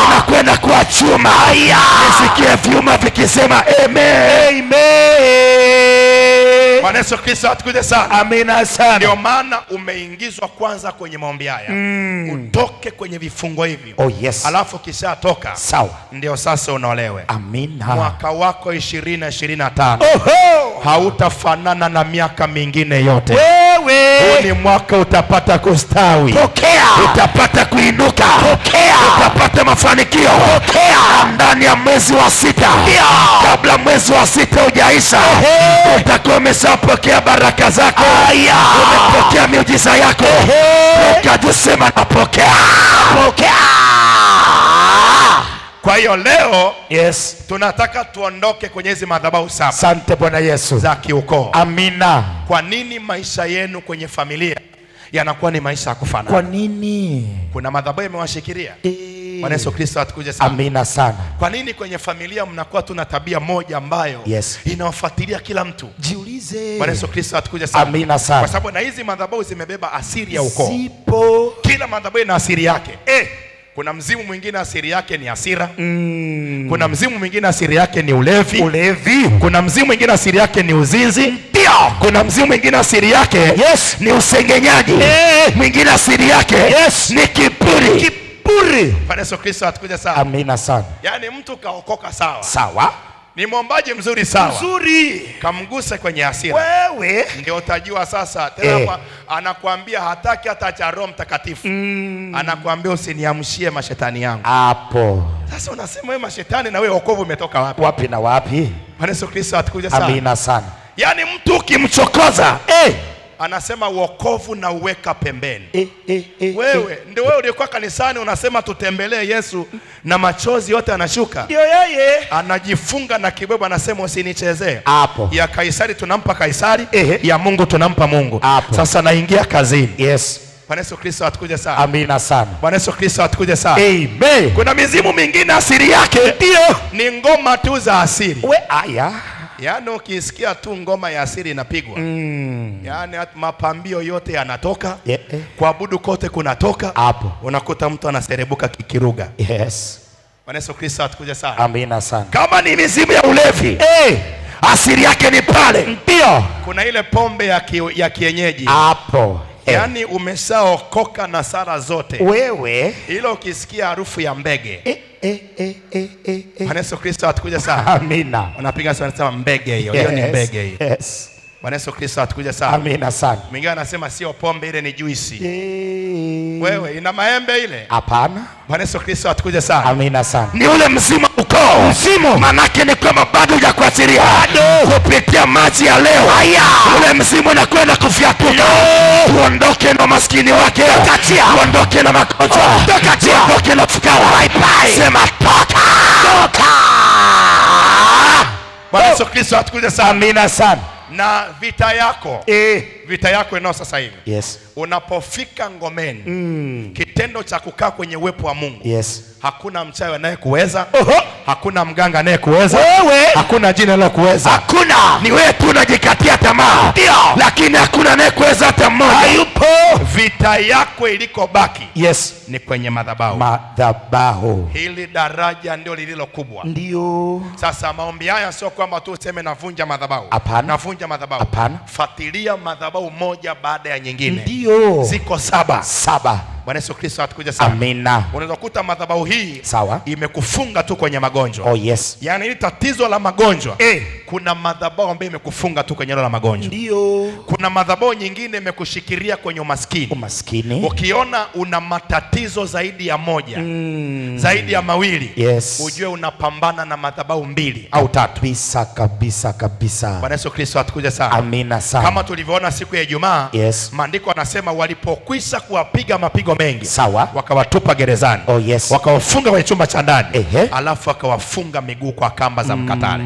unakwenda kuwa chuma. Nisikie vyuma vikisema amen. Bwana Yesu Kristo atukuje sana.
Amina sana.
Ndio maana umeingizwa kwanza kwenye maombi haya. Utoke kwenye vifungo hivi. Alafu kisha toka,
sawa,
ndio sasa unaolewe.
Amina.
Mwaka wako 2025 hautafanana na miaka mingine yote. Huu ni mwaka utapata kustawi. Utapata kuinuka. Utapata mafanikio. Ndani ya mwezi wa 6, kabla mwezi wa 6 hujaisha, utakuwa umeshapokea baraka zako. Umepokea miujiza yako. Ukajisema napokea. Kwa hiyo leo
Yes.
tunataka tuondoke kwenye hizi madhabahu 7.
Asante Bwana Yesu.
Za kiukoo.
Amina.
Kwa nini maisha yenu kwenye familia yanakuwa ni maisha ya kufanana?
Kwa nini?
Kuna madhabahu yamewashikilia. Bwana Yesu Kristo atukuje sana.
Amina sana.
Kwa nini kwenye familia mnakuwa tuna tabia moja ambayo inawafuatilia kila mtu?
Jiulize.
Bwana Yesu Kristo atukuje sana.
Amina sana.
Kwa sababu na hizi madhabahu zimebeba asili ya ukoo.
Zipo.
Kila madhabahu ina asili yake. Kuna mzimu mwingine asili yake ni hasira. Kuna mzimu mwingine asili yake ni ulevi. Kuna mzimu mwingine asili yake ni uzinzi. Kuna mzimu mwingine asili yake ni usengenyaji. Mwingine asili yake ni kiburi. Bwana Yesu Kristo atukuje sana.
Amina sana.
Yaani mtu kaokoka sawa.
Sawa.
Ni mwombaji mzuri sawa.
Mzuri.
Kamguse kwenye hasira.
Wewe
ndio utajua sasa. Tena anakuambia hataki hata cha Roho Mtakatifu. Anakuambia usiniamshie mashetani yangu.
Hapo.
Sasa unasema wewe mashetani na wewe wokovu umetoka wapi?
Wapi na wapi?
Bwana Yesu Kristo atukuje sana.
Amina sana.
Yaani mtu ukimchokoza anasema wokovu na uweka pembeni. Wewe ndio wewe ulikuwa kanisani unasema tutembelee Yesu na machozi yote anashuka.
Ndio yeye.
Anajifunga na kibeba anasema usinichezee.
Hapo.
Ya Kaisari tunampa Kaisari, ya Mungu tunampa Mungu.
Hapo.
Sasa naingia kazini.
Yes.
Bwana Yesu Kristo atukuje sana.
Amina sana.
Bwana Yesu Kristo atukuje sana.
Amen.
Kuna mizimu mingine asili yake ni ngoma tu za asili. Yaani ukisikia tu ngoma ya asili inapigwa. Yaani mapambio yote yanatoka. Kuabudu kote kunatoka.
Hapo.
Unakuta mtu anaserebuka kikiruga.
Yes.
Bwana Yesu Kristo atukuje sana.
Amina sana.
Kama ni mizimu ya ulevi, asili yake ni pale. Ndio. Kuna ile pombe ya kienyeji.
Hapo.
Yaani umeshaokoka na sala zote.
Wewe
ila ukisikia harufu ya mbege. Bwana Yesu Kristo atukuje sana.
Amina.
Unapiga sana sema mbege hiyo. Hiyo ni mbege hiyo.
Yes.
Bwana Yesu Kristo atukuje sana.
Amina sana.
Mwingine anasema sio pombe ile ni juisi. Wewe ina maembe ile?
Hapana.
Bwana Yesu Kristo atukuje sana.
Amina sana.
Ni ule mzimu ukoo. Mzimu. Manake ni kama bado hujakuachilia. Kupitia maji ya leo. Ule mzimu unakwenda kufyatuka. Tuondoke na maskini wake. Tuondoke na magonjwa. Tuondoke na fukara. Sema toka. Bwana Yesu Kristo atukuje sana.
Amina sana.
Na vita yako vita yako inao sasa hivi.
Yes.
Unapofika ngomeni, kitendo cha kukaa kwenye uwepo wa Mungu.
Yes.
Hakuna mchawi anayekuweza. Hakuna mganga anayekuweza. Hakuna jina anayekuweza.
Hakuna.
Ni wewe tu unajikatia tamaa. Ndio. Lakini hakuna anayekuweza hata mmoja.
Hayupo.
Vita yako iliko baki.
Yes.
Ni kwenye madhabahu.
Madhabahu.
Hili daraja ndio lililo kubwa.
Ndio.
Sasa maombi haya sio kwamba tu useme navunja madhabahu.
Hapana.
Navunja madhabahu.
Hapana.
Fuatilia madhabahu moja baada ya nyingine.
Ndio.
Ziko 7.
7.
Bwana Yesu Kristo atukuje sana.
Amina.
Unaweza kukuta madhabahu hii
sawa
imekufunga tu kwenye magonjwa.
Oh yes.
Yaani hili tatizo la magonjwa. Kuna madhabahu ambayo imekufunga tu kwenye eneo la magonjwa.
Ndio.
Kuna madhabahu nyingine imekushikilia kwenye umaskini.
Umaskini.
Ukiona una matatizo zaidi ya moja, zaidi ya mawili,
yes,
ujue unapambana na madhabahu 2 au 3.
Kabisa kabisa kabisa.
Bwana Yesu Kristo atukuje sana.
Amina sana.
Kama tulivyoona siku ya Ijumaa,
yes,
maandiko yanasema walipokwisha kuwapiga mapigo mengi,
sawa,
wakawatupa gerezani.
Oh yes.
Wakawafunga kwenye chumba cha ndani. Alafu wakawafunga miguu kwa kamba za mkatale.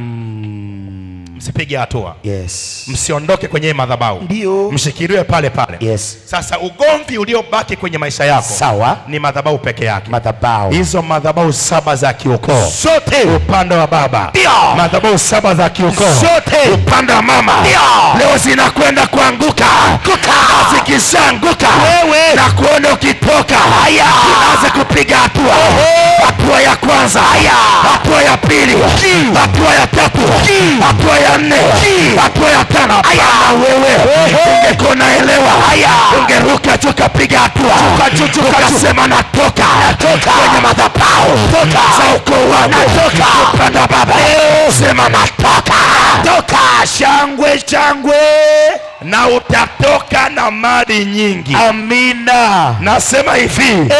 Msipige hatua.
Yes.
Msiondoke kwenye madhabahu.
Ndio.
Mshikiliwe pale pale.
Yes.
Sasa ugomvi uliobaki kwenye maisha yako,
sawa,
ni madhabahu peke yake.
Madhabahu.
Hizo madhabahu 7 za kiukoo.
Sote.
Upande wa baba.
Ndio.
Madhabahu 7 za kiukoo.
Sote.
Upande wa mama.
Ndio.
Leo zinakwenda kuanguka. Zikishaanguka, wewe na kuona ukitoka. Haya. Tunaanza kupiga hatua. Hatua ya kwanza. Haya. Hatua ya pili. Hatua ya tatu. Hatua ya 4. Hatua ya 5. Na wewe ungekuwa unaelewa, ungeruka tu kapiga hatua. Ukasema natoka kwenye madhabahu za ukoo wangu. Upande wa baba. Sema natoka.
Shangwe shangwe.
Na utatoka na mali nyingi.
Amina.
Nasema hivi,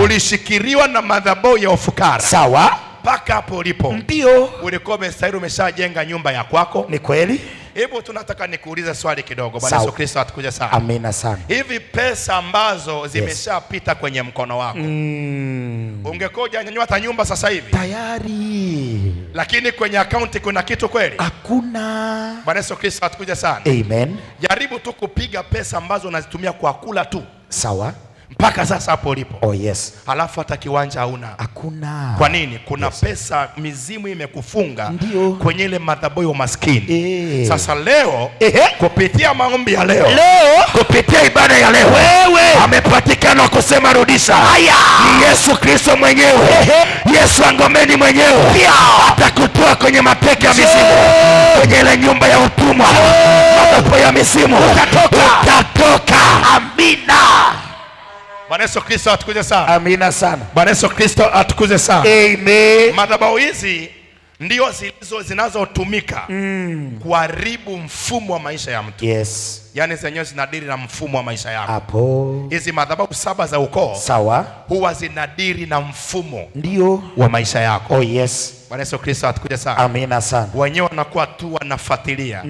ulishikiriwa na madhabahu ya ufukara.
Sawa.
Paka hapo ulipo.
Ndio.
Ulikuwa umestahili umeshajenga nyumba ya kwako.
Ni kweli.
Hebu tunataka nikuulize swali kidogo. Bwana Yesu Kristo atukuje sana.
Amina sana.
Hivi pesa ambazo zimeshapita kwenye mkono wako, ungekoja nyanyua hata nyumba sasa hivi
tayari,
lakini kwenye akaunti kuna kitu kweli?
Hakuna.
Bwana Yesu Kristo atukuje sana.
Amen.
Jaribu tu kupiga pesa ambazo unazitumia kwa kula tu.
Sawa.
Mpaka sasa hapo ulipo.
Oh yes.
Halafu hata kiwanja hauna.
Hakuna.
Kwa nini? Kuna pesa mizimu imekufunga kwenye ile madhabahu ya umaskini. Sasa leo kupitia maombi ya leo, kupitia ibada ya leo, wewe amepatikana kusema rudisha. Haya. Ni Yesu Kristo mwenyewe. Yesu Angomeni mwenyewe. Atakutoa kwenye mateka ya mizimu. Kwenye ile nyumba ya utumwa. Madhabahu ya mizimu. Utatoka. Amina. Bwana Yesu Kristo atukuje sana.
Amina sana.
Bwana Yesu Kristo atukuje sana.
Amen.
Madhabahu hizi ndio zinazotumika kuharibu mfumo wa maisha ya mtu.
Yes.
Yaani zenyewe zinadiri na mfumo wa maisha yako.
Hapo.
Hizi madhabahu 7 za ukoo.
Sawa.
Huwa zinadiri na mfumo
ndio
wa maisha yako.
Oh yes.
Bwana Yesu Kristo atukuje sana.
Amina sana.
Wenyewe wanakuwa tu wanafuatilia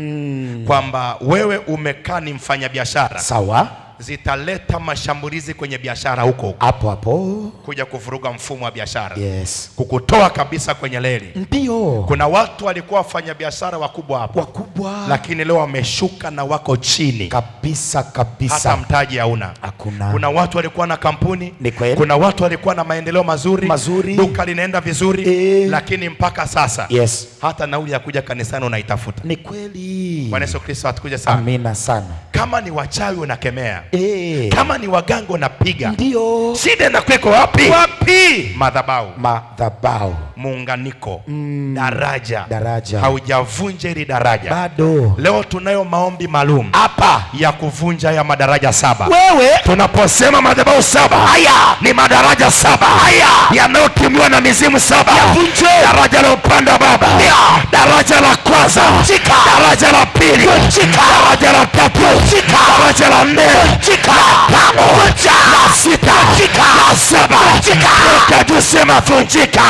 kwamba wewe umekaa ni mfanyabiashara.
Sawa.
Zitaleta mashambulizi kwenye biashara huko
hapo
kuja kuvuruga mfumo wa biashara.
Yes.
Kukutoa kabisa kwenye leli.
Ndio.
Kuna watu walikuwa wafanya biashara wakubwa hapo, lakini leo wameshuka na wako chini
kabisa.
Hata mtaji hauna.
Hakuna.
Kuna watu walikuwa na kampuni, kuna watu walikuwa na maendeleo mazuri. Duka linaenda vizuri, lakini mpaka sasa
yes,
hata nauli ya kuja kanisani unaitafuta.
Ni kweli.
Bwana Yesu Kristo atukuje sana.
Amina sana.
Kama ni wachawi unakemea. Kama ni waganga unapiga.
Ndio.
Shida na kweko wapi? Madhabahu. Muunganiko. Daraja. Haujavunja hili daraja.
Bado.
Leo tunayo maombi maalum
hapa
ya kuvunja ya madaraja 7.
Wewe
tunaposema madhabahu 7, haya ni madaraja 7 haya yanayotumiwa na mizimu 7. Yavunje. Daraja la upande wa baba. Daraja la kwanza. Daraja la pili. Daraja la tatu. Daraja la 4. La 6. La 7. Tukasema vunjika.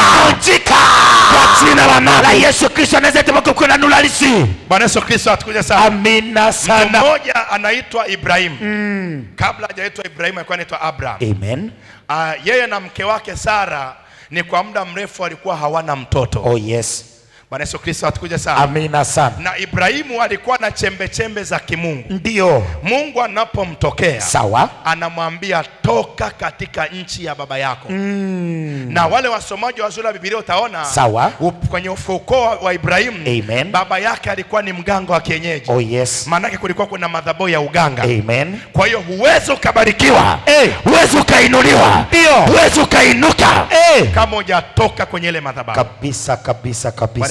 Kwa jina la nani? La Yesu Kristo anazeta mkono na nulalisi. Bwana Yesu Kristo atukuje sana.
Amina sana.
Mmoja anaitwa Ibrahim. Kabla hajaitwa Ibrahim alikuwa anaitwa Abraham.
Amen.
Yeye na mke wake Sara ni kwa muda mrefu walikuwa hawana mtoto.
Oh yes.
Bwana Yesu Kristo atukuje sana.
Amina sana.
Na Ibrahimu alikuwa na chembe za kimungu.
Ndio.
Mungu anapomtokea,
sawa,
anamwambia toka katika nchi ya baba yako. Na wale wasomaji wa sura ya Biblia utaona,
sawa,
kwenye ukoo wa Ibrahimu,
amen,
baba yake alikuwa ni mganga wa kienyeji.
Oh yes.
Maana yake kulikuwa kuna madhabahu ya uganga.
Amen.
Kwa hiyo huwezi ukabarikiwa, huwezi ukainuliwa, huwezi ukainuka kama hujatoka kwenye ile madhabahu.
Kabisa.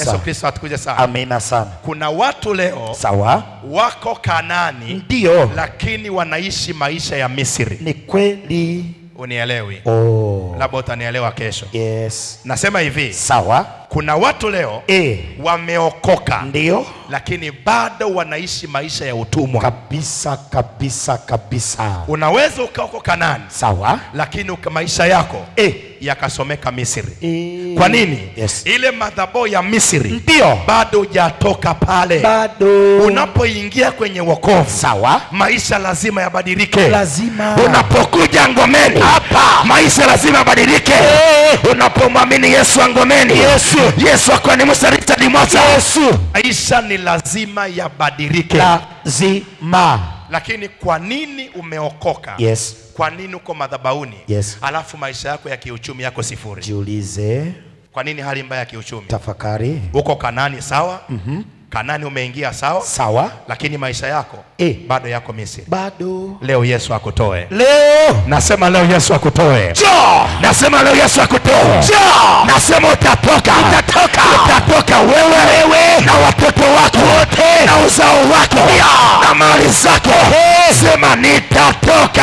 Yesu Kristo atukuje sana.
Amina sana.
Kuna watu leo,
sawa,
wako Kanaani,
ndio,
lakini wanaishi maisha ya Misri.
Ni kweli.
Unielewi?
Labda
utanielewa kesho.
Yes.
Nasema hivi,
sawa,
kuna watu leo wameokoka,
ndio,
lakini bado wanaishi maisha ya utumwa.
Kabisa.
Unaweza ukaokoka Kanaani,
sawa, lakini
maisha yako yakasomeka Misri. Kwa nini?
Yes.
Ile madhabahu ya Misri
ndio
bado hujatoka pale.
Bado.
Unapoingia kwenye wokovu,
sawa,
maisha lazima yabadilike.
Lazima.
Unapokuja ngomeni hapa, maisha lazima yabadilike. Unapomwamini Yesu ngomeni, Yesu akwa ni msaliti ni mwasa. Maisha ni lazima yabadilike.
Lazima.
Lakini kwa nini umeokoka?
Yes.
Kwa nini uko madhabahuni?
Yes.
Alafu maisha yako ya kiuchumi yako sifuri?
Jiulize.
Kwa nini hali mbaya ya kiuchumi?
Tafakari.
Uko Kanaani, sawa? Kanani umeingia, sawa, lakini maisha yako bado yako Misri.
Bado.
Leo Yesu akutoe.
Leo
nasema leo Yesu akutoe.
Nasema leo Yesu akutoe.
Nasema utatoka wewe na watoto wako wote na uzao wako na mali zako. Sema nitatoka.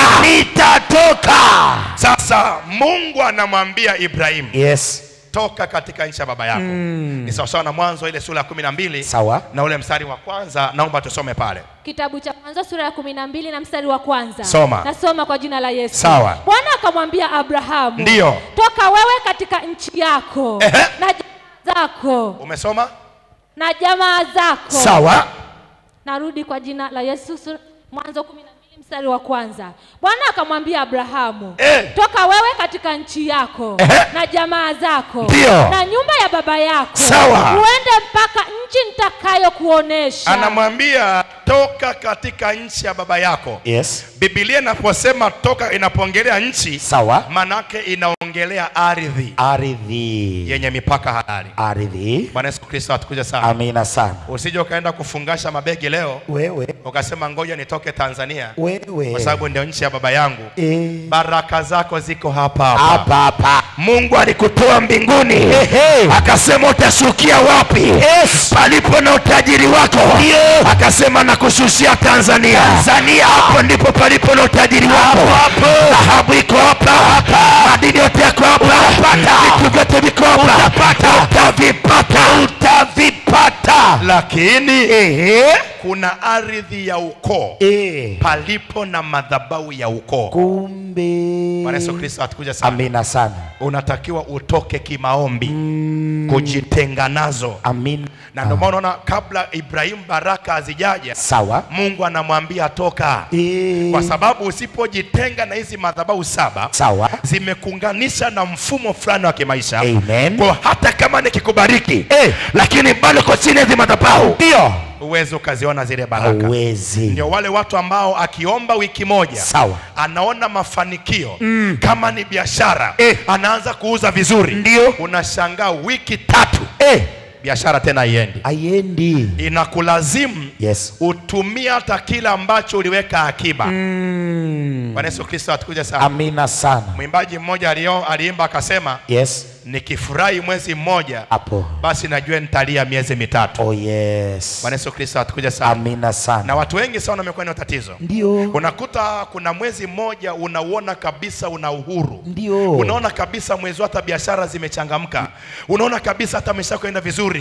Sasa Mungu anamwambia Ibrahim,
yes,
toka katika nchi ya baba yako. Ni sawa na Mwanzo ile sura ya 12,
sawa,
na ule mstari wa kwanza. Naomba tusome pale.
Kitabu cha Mwanzo sura ya 12 na mstari wa kwanza.
Soma.
Nasoma kwa jina la Yesu.
Sawa.
Bwana akamwambia Abrahamu,
ndio,
toka wewe katika nchi yako na jamaa zako.
Umesoma?
Na jamaa zako.
Sawa.
Narudi kwa jina la Yesu. Mwanzo 12 mstari wa kwanza. Bwana akamwambia Abrahamu, toka wewe katika nchi yako na jamaa zako na nyumba ya baba yako, uende mpaka nchi nitakayokuonesha.
Anamwambia toka katika nchi ya baba yako.
Yes.
Biblia inaposema toka inapoongelea nchi,
sawa,
manake inaongelea ardhi.
Ardhi yenye
mipaka halali.
Ardhi.
Bwana Yesu Kristo atukuje sana.
Amina sana.
Usije ukaenda kufungasha mabegi leo
wewe
ukasema ngoja nitoke Tanzania
wewe,
kwa sababu ndio nchi ya baba yangu. Baraka zako ziko hapa
hapa.
Mungu alikutoa mbinguni, akasema utashukia wapi? Palipo na utajiri wako. Akasema nakushushia Tanzania. Hapo ndipo palipo na utajiri wako. Dhahabu iko hapa, madini yote yako hapa, vitu vyote viko hapa, utavipata. Lakini kuna ardhi ya ukoo, palipo na madhabahu ya ukoo.
Kumbe
Bwana Yesu Kristo atukuje sana.
Amina sana.
Unatakiwa utoke kimaombi, kujitenga nazo.
Amin.
Na ndio maana unaona kabla Ibrahim baraka hazijaja,
sawa,
Mungu anamwambia toka. Kwa sababu usipojitenga na hizi madhabahu 7,
sawa,
zimekuunganisha na mfumo fulani wa kimaisha.
Amen.
Kwa hata kama nikikubariki, lakini bado kwa chini ya madhabahu, ndio uwezo kaziona zile baraka.
Uwezi.
Ndio wale watu ambao akiomba wiki moja,
sawa,
anaona mafanikio. Kama ni biashara, anaanza kuuza vizuri.
Ndio
unashangaa wiki 3 biashara tena haiendi. Inakulazimu utumie hata kila ambacho uliweka akiba. Bwana Yesu Kristo atukuje sana.
Amina sana.
Mwimbaji mmoja aliimba akasema, nikifurahi mwezi mmoja, basi najua nitalia miezi 3. Bwana Yesu Kristo atukuje sana.
Amina sana.
Na watu wengi sana wamekuwa na tatizo.
Ndio.
Unakuta kuna mwezi mmoja unaona kabisa una uhuru.
Ndio.
Unaona kabisa mwezi hata biashara zimechangamka. Unaona kabisa hata maisha yako yanaenda vizuri.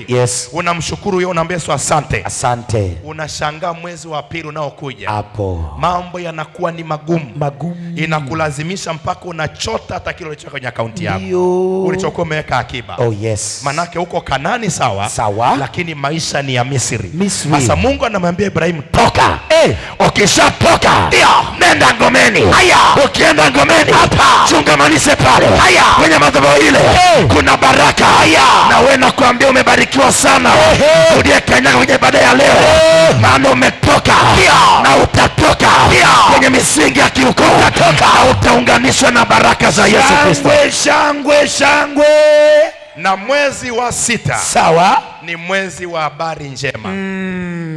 Unamshukuru yeye, unaambia Yesu asante.
Asante.
Unashangaa mwezi wa pili unaokuja,
hapo
mambo yanakuwa ni magumu. Inakulazimisha mpaka unachota hata kile ulichoka kwenye akaunti yako. Ulichokuwa umeweka akiba. Manake huko Kanani sawa, lakini maisha ni ya Misri. Sasa Mungu anamwambia Ibrahim toka. Ukishatoka nenda ngomeni. Ukienda ngomeni, chungamanishe pale kwenye madhabahu ile, kuna baraka. Na wewe nakwambia umebarikiwa sana. Rudia kanyaga kwenye ibada ya leo, maana umetoka na utatoka kwenye misingi ya kiukoo, na utaunganishwa na baraka za Yesu Kristo. Shangwe. Na mwezi wa 6, sawa, ni mwezi wa habari njema.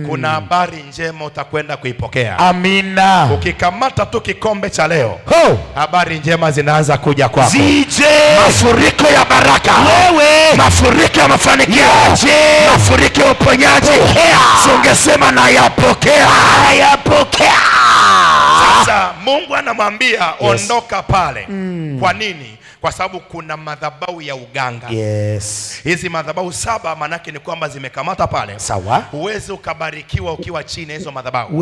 Kuna habari njema utakwenda kuipokea. Amina. Ukikamata tu kikombe cha leo, habari njema zinaanza kuja kwako. Mafuriko ya baraka, mafuriko ya mafanikio, mafuriko ya uponyaji. Ungesema nayapokea. Sasa Mungu anamwambia ondoka pale. Kwa nini? Kwa sababu kuna madhabahu ya uganga. Hizi madhabahu 7 manake ni kwamba zimekamata pale. Sawa. Uweze ukabarikiwa ukiwa chini hizo madhabahu.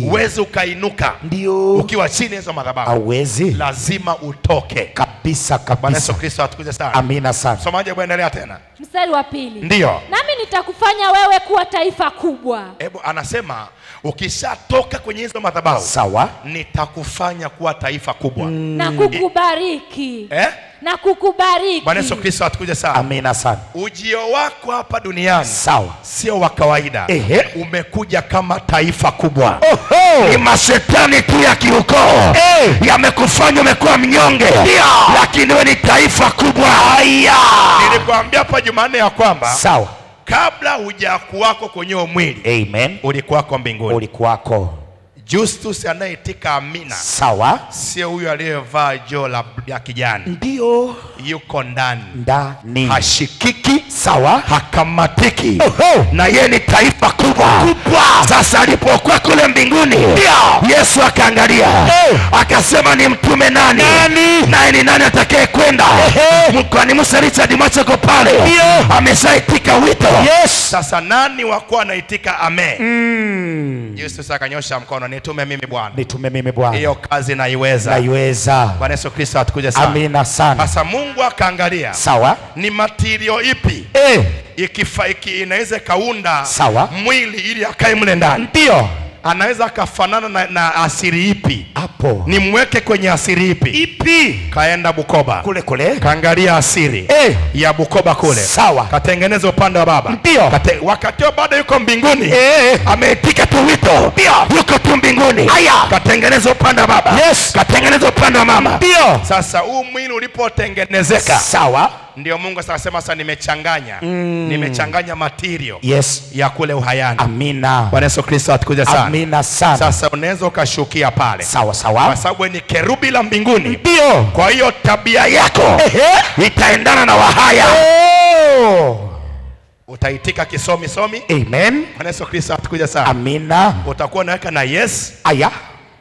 Uweze ukainuka. Ndio. Ukiwa chini hizo madhabahu. Lazima utoke. Kabisa. Bwana Yesu Kristo atukuje sana. Amina sana. Somaje endelea tena.
Mstari wa 2.
Ndio.
Nami nitakufanya wewe kuwa taifa kubwa.
Hebu anasema ukishatoka kwenye hizo madhabahu, sawa, nitakufanya kuwa taifa kubwa.
Na kukubariki. Na kukubariki.
Bwana Yesu Kristo atukuje sana.
Amina sana.
Ujio wako hapa duniani,
sawa,
sio wa kawaida. Umekuja kama taifa kubwa. Ni mashetani tu ya kiukoo yamekufanya umekuwa mnyonge, lakini wewe ni taifa kubwa. Nilikwambia hapa Jumanne ya kwamba, sawa, kabla hujakuwako kwenye mwili, amen, ulikuwako mbinguni. Ulikuwako. Justus anaitika amina, sawa, sio huyo aliyevaa jola ya kijani. Ndio. Yuko ndani. Hashikiki, sawa, hakamatiki. Na yeye ni taifa kubwa. Sasa alipokuwa kule mbinguni, Yesu akaangalia, akasema ni mtume nani? Naye ni nani atakaye kwenda? Mkwani Musa Richard Mwacheko pale ameshaitika wito. Sasa nani wako anaitika amen? Yesu akanyosha mkono, nitume mimi Bwana.
Nitume mimi Bwana.
Hiyo kazi naiweza.
Naiweza.
Bwana Yesu Kristo atukuje sana.
Amina sana.
Sasa Mungu akaangalia.
Sawa.
Ni material ipi? Inaweza kaunda mwili ili akae mle ndani.
Ndio.
Anaweza akafanana na asiri ipi?
Hapo.
Nimweke kwenye asiri ipi?
Ipi?
Kaenda Bukoba.
Kule.
Kaangalia asiri ya Bukoba kule.
Sawa.
Katengeneza upande wa baba.
Ndio.
Wakati bado yuko mbinguni. Ameitika tu wito. Yuko tu mbinguni. Katengeneza upande wa baba.
Yes.
Katengeneza upande wa mama.
Ndio.
Sasa huu mwili ulipotengenezeka.
Sawa.
Ndio Mungu sasa nimechanganya. Nimechanganya material.
Yes.
Ya kule uhayani.
Amina.
Bwana Yesu Kristo atukuje sana.
Amina sana.
Sasa unaweza ukashukia pale.
Sawa.
Kwa sababu ni kerubi la mbinguni.
Ndio.
Kwa hiyo tabia yako itaendana na wahaya. Utaitika kisomi.
Amen.
Bwana Yesu Kristo atukuje sana.
Amina.
Utakuwa unaweka na yes.
Aya.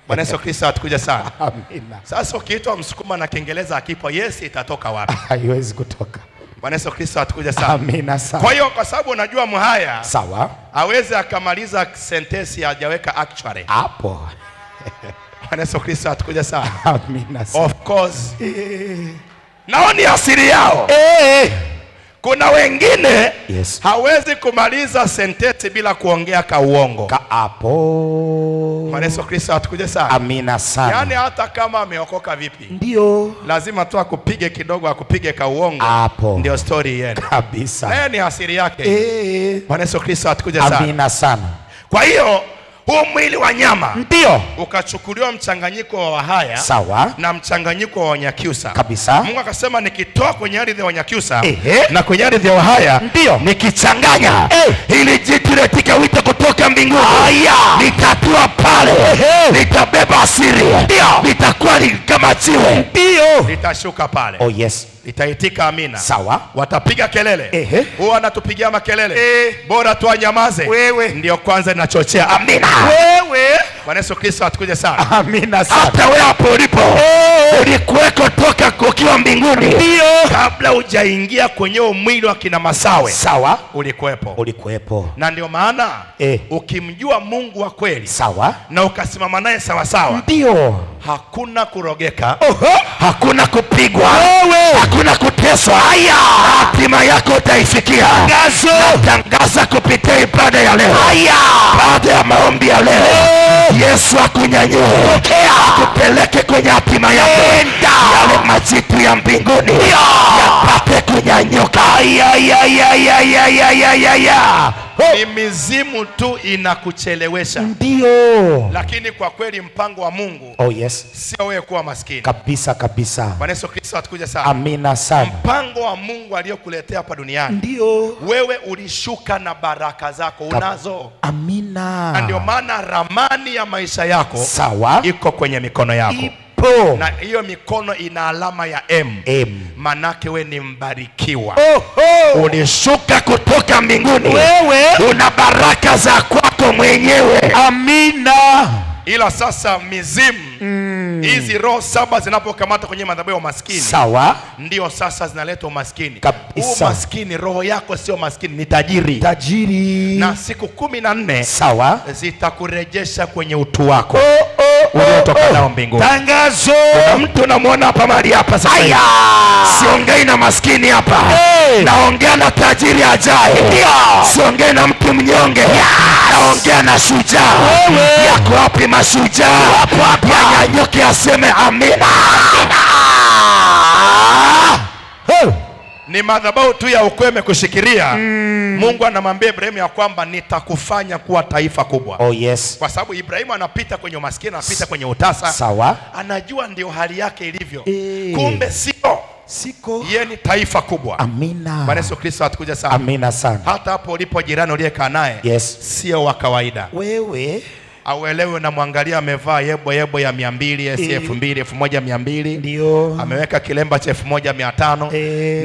Bwana Yesu Kristo atukuje sana.
Amina.
Sasa ukiitwa Msukuma na Kiingereza akipo yes itatoka wapi?
Haiwezi kutoka.
Bwana Yesu Kristo atukuje sana.
Amina sana.
Kwa hiyo kwa sababu unajua mhaya.
Sawa.
Hawezi akamaliza sentence hajaweka actually.
Hapo.
Bwana Yesu Kristo atukuje sana.
Amina sana.
Of course. Nao ni asili yao. Kuna wengine hawezi kumaliza sentence bila kuongea ka uongo.
Hapo.
Bwana Yesu Kristo atukuje sana.
Amina sana.
Yaani hata kama ameokoka vipi?
Ndio.
Lazima tu akupige kidogo, akupige ka uongo.
Hapo.
Ndio story yenu.
Kabisa.
Naye ni asili yake. Bwana Yesu Kristo atukuje sana.
Amina sana.
Kwa hiyo huu mwili wa nyama
ndio
ukachukuliwa mchanganyiko wa Wahaya na mchanganyiko wa Wanyakyusa
kabisa.
Mungu akasema nikitoa kwenye ardhi ya Wanyakyusa na kwenye ardhi ya Wahaya
ndio
nikichanganya ili jitu letika wito kutoka mbinguni nitatua pale nitabeba asiri nitakuwa kama jiwe nitashuka pale.
Oh yes.
Itaitika amina.
Sawa.
Watapiga kelele. Huwa anatupigia makelele. Bora tu anyamaze.
Wewe
ndio kwanza inachochea amina.
Wewe
Bwana Yesu Kristo atukuje sana.
Amina sana.
Hata wewe hapo ulipo ulikuweko toka ukiwa mbinguni.
Ndio.
Kabla hujaingia kwenye mwili wa kina Masawe.
Sawa.
Ulikuwepo. Na ndio maana ukimjua Mungu wa kweli.
Sawa.
Na ukasimama naye sawa sawa.
Ndio.
Hakuna kurogeka. Hakuna kupigwa. Hakuna kuteswa. Hatima yako utaifikia. Tangaza kupitia ibada ya leo. Baada ya maombi ya leo. Yesu akunyanyue. Akupeleke kwenye hatima yako. Yale majitu ya mbinguni yapate kunyanyuka. Ni mizimu tu inakuchelewesha.
Ndio.
Lakini kwa kweli mpango wa Mungu sio wewe kuwa maskini.
Kabisa.
Bwana Yesu Kristo atukuje sana.
Amina sana.
Mpango wa Mungu aliyokuletea hapa duniani.
Ndio.
Wewe ulishuka na baraka zako unazo.
Amina.
Na ndio maana ramani ya maisha yako iko kwenye mikono yako. Na hiyo mikono ina alama ya M. Manake we ni mbarikiwa. Ulishuka kutoka mbinguni. Wewe una baraka za kwako mwenyewe.
Amina.
Ila sasa mizimu hizi roho saba zinapokamata kwenye madhabahu ya umaskini. Ndio sasa zinaleta umaskini. Umaskini roho yako sio maskini, ni tajiri. Na siku 14 zitakurejesha kwenye utu wako. Uliotoka nao mbinguni.
Tangazo.
Kuna mtu unamwona hapa mahali hapa sasa. Siongei na maskini hapa. Naongea na tajiri ajaye. Siongei na mtu mnyonge. Naongea na shujaa. Yako wapi mashujaa? Yanyanyuke aseme amina. Ni madhabahu tu ya ukweme kushikilia. Mungu anamwambia Ibrahimu ya kwamba nitakufanya kuwa taifa kubwa. Kwa sababu Ibrahimu anapita kwenye umaskini, anapita kwenye utasa. Anajua ndio hali yake ilivyo. Kumbe siko. Yeye ni taifa kubwa.
Amina.
Bwana Yesu Kristo atukuje sana.
Amina sana.
Hata hapo ulipo jirani uliyekaa naye sio wa kawaida.
Wewe
auelewe, unamwangalia amevaa yebo ya 200, si 2000, 1200.
Ndio.
Ameweka kilemba cha 1500.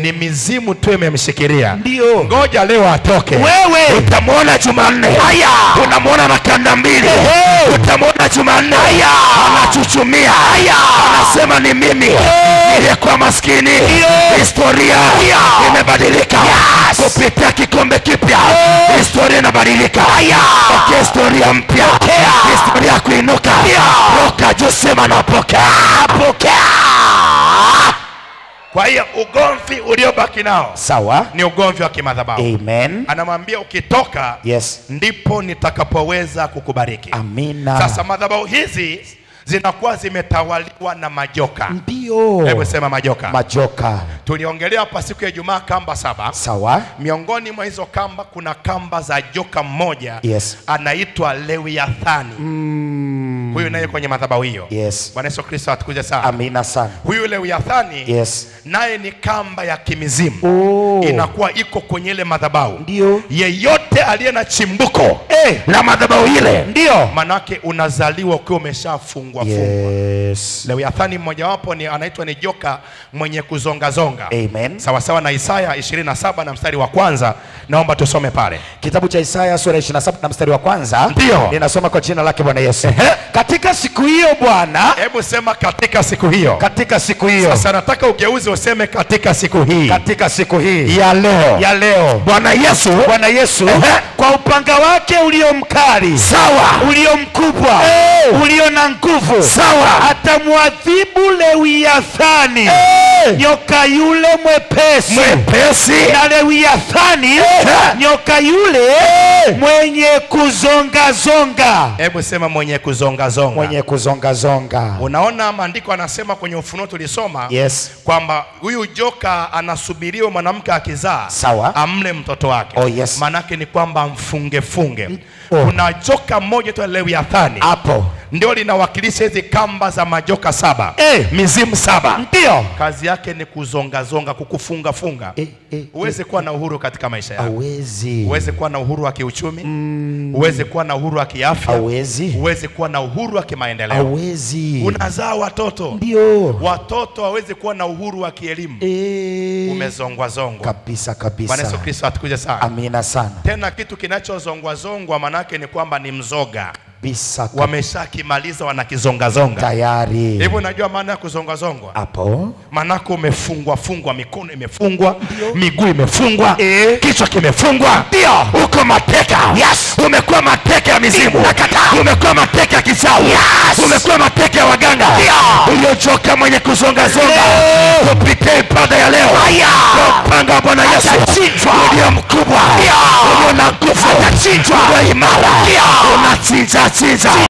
Ni mizimu tu imemshikilia.
Ndio.
Ngoja leo atoke.
Wewe
utamwona Jumanne. Haya. Unamwona na kanda mbili. Utamwona Jumanne. Haya. Anachuchumia. Haya. Anasema ni mimi. Nilikuwa maskini. Historia imebadilika. Kupitia kikombe kipya. Historia inabadilika. Haya. Okay, historia mpya. Historia kuinuka. Roka Josema napokea. Kwa hiyo ugomvi uliobaki nao,
sawa,
ni ugomvi wa kimadhabahu.
Amen.
Anamwambia ukitoka,
yes,
ndipo nitakapoweza kukubariki.
Amina.
Sasa madhabahu hizi zinakuwa zimetawaliwa na majoka.
Ndio.
Hebu sema majoka.
Majoka.
Tuliongelea hapa siku ya Ijumaa kamba 7.
Sawa.
Miongoni mwa hizo kamba kuna kamba za joka mmoja,
yes,
anaitwa Lewiathani. Huyu naye kwenye madhabahu hiyo.
Yes.
Bwana Yesu Kristo atukuje sana.
Amina sana.
Huyu Lewiathani,
yes,
naye ni kamba ya kimizimu. Inakuwa iko kwenye ile madhabahu.
Ndio.
Yeyote aliye na chimbuko la madhabahu ile,
ndio
manake unazaliwa ukiwa umeshafungwa.
Yes.
Lewiathani mmoja wapo ni anaitwa ni joka mwenye kuzonga.
Amen.
Sawa sawa na Isaya 27 na mstari wa 1. Naomba tusome pale.
Kitabu cha Isaya sura 27 na mstari wa 1.
Ndio.
Ninasoma kwa jina lake Bwana Yesu. Katika siku hiyo Bwana.
Hebu sema katika siku hiyo.
Katika siku hiyo.
Sasa nataka ugeuze useme katika siku hii.
Katika siku hii
ya leo.
Ya leo.
Bwana Yesu
kwa upanga wake ulio mkali,
sawa,
ulio mkubwa, ulio na nguvu,
sawa,
atamwadhibu Lewiathani, nyoka yule mwepesi, na Lewiathani, nyoka yule mwenye kuzonga.
Hebu sema mwenye kuzonga. Unaona maandiko anasema kwenye Ufunuo tulisoma,
yes,
kwamba huyu joka anasubiriwa mwanamke akizaa,
sawa,
amle mtoto wake.
Yes.
Manake ni kwamba mfunge. Kuna joka mmoja tu Lewiathani. Hapo ndio linawakilisha hizi kamba za majoka 7. Mizimu 7.
Ndio.
Kazi yake ni kuzonga, kukufunga. Uweze kuwa na uhuru katika maisha yako. Uweze kuwa na uhuru wa kiuchumi. Uweze kuwa na uhuru wa kiafya. Uweze kuwa na uhuru wa kimaendeleo. Unazaa watoto.
Ndio.
Watoto waweze kuwa na uhuru wa kielimu. Umezongwa.
Kabisa.
Bwana Yesu Kristo atukuje sana.
Amina sana.
Tena kitu kinachozongwa manake ni kwamba ni mzoga. Wameshakimaliza wanakizonga
tayari.
Hivyo unajua maana ya kuzongwa?
Hapo
manako umefungwa, mikono imefungwa, miguu imefungwa, kichwa kimefungwa. Ndio. Uko mateka. Yes. Umekuwa mateka ya mizimu. Umekuwa mateka ya kichawi. Yes. Umekuwa mateka ya waganga. Uliochoka mwenye kuzonga. Kupitia ibada ya leo. Kwa upanga wa Bwana Yesu. Ulio mkubwa. Ulio na nguvu. Ulio imara. Unachinja.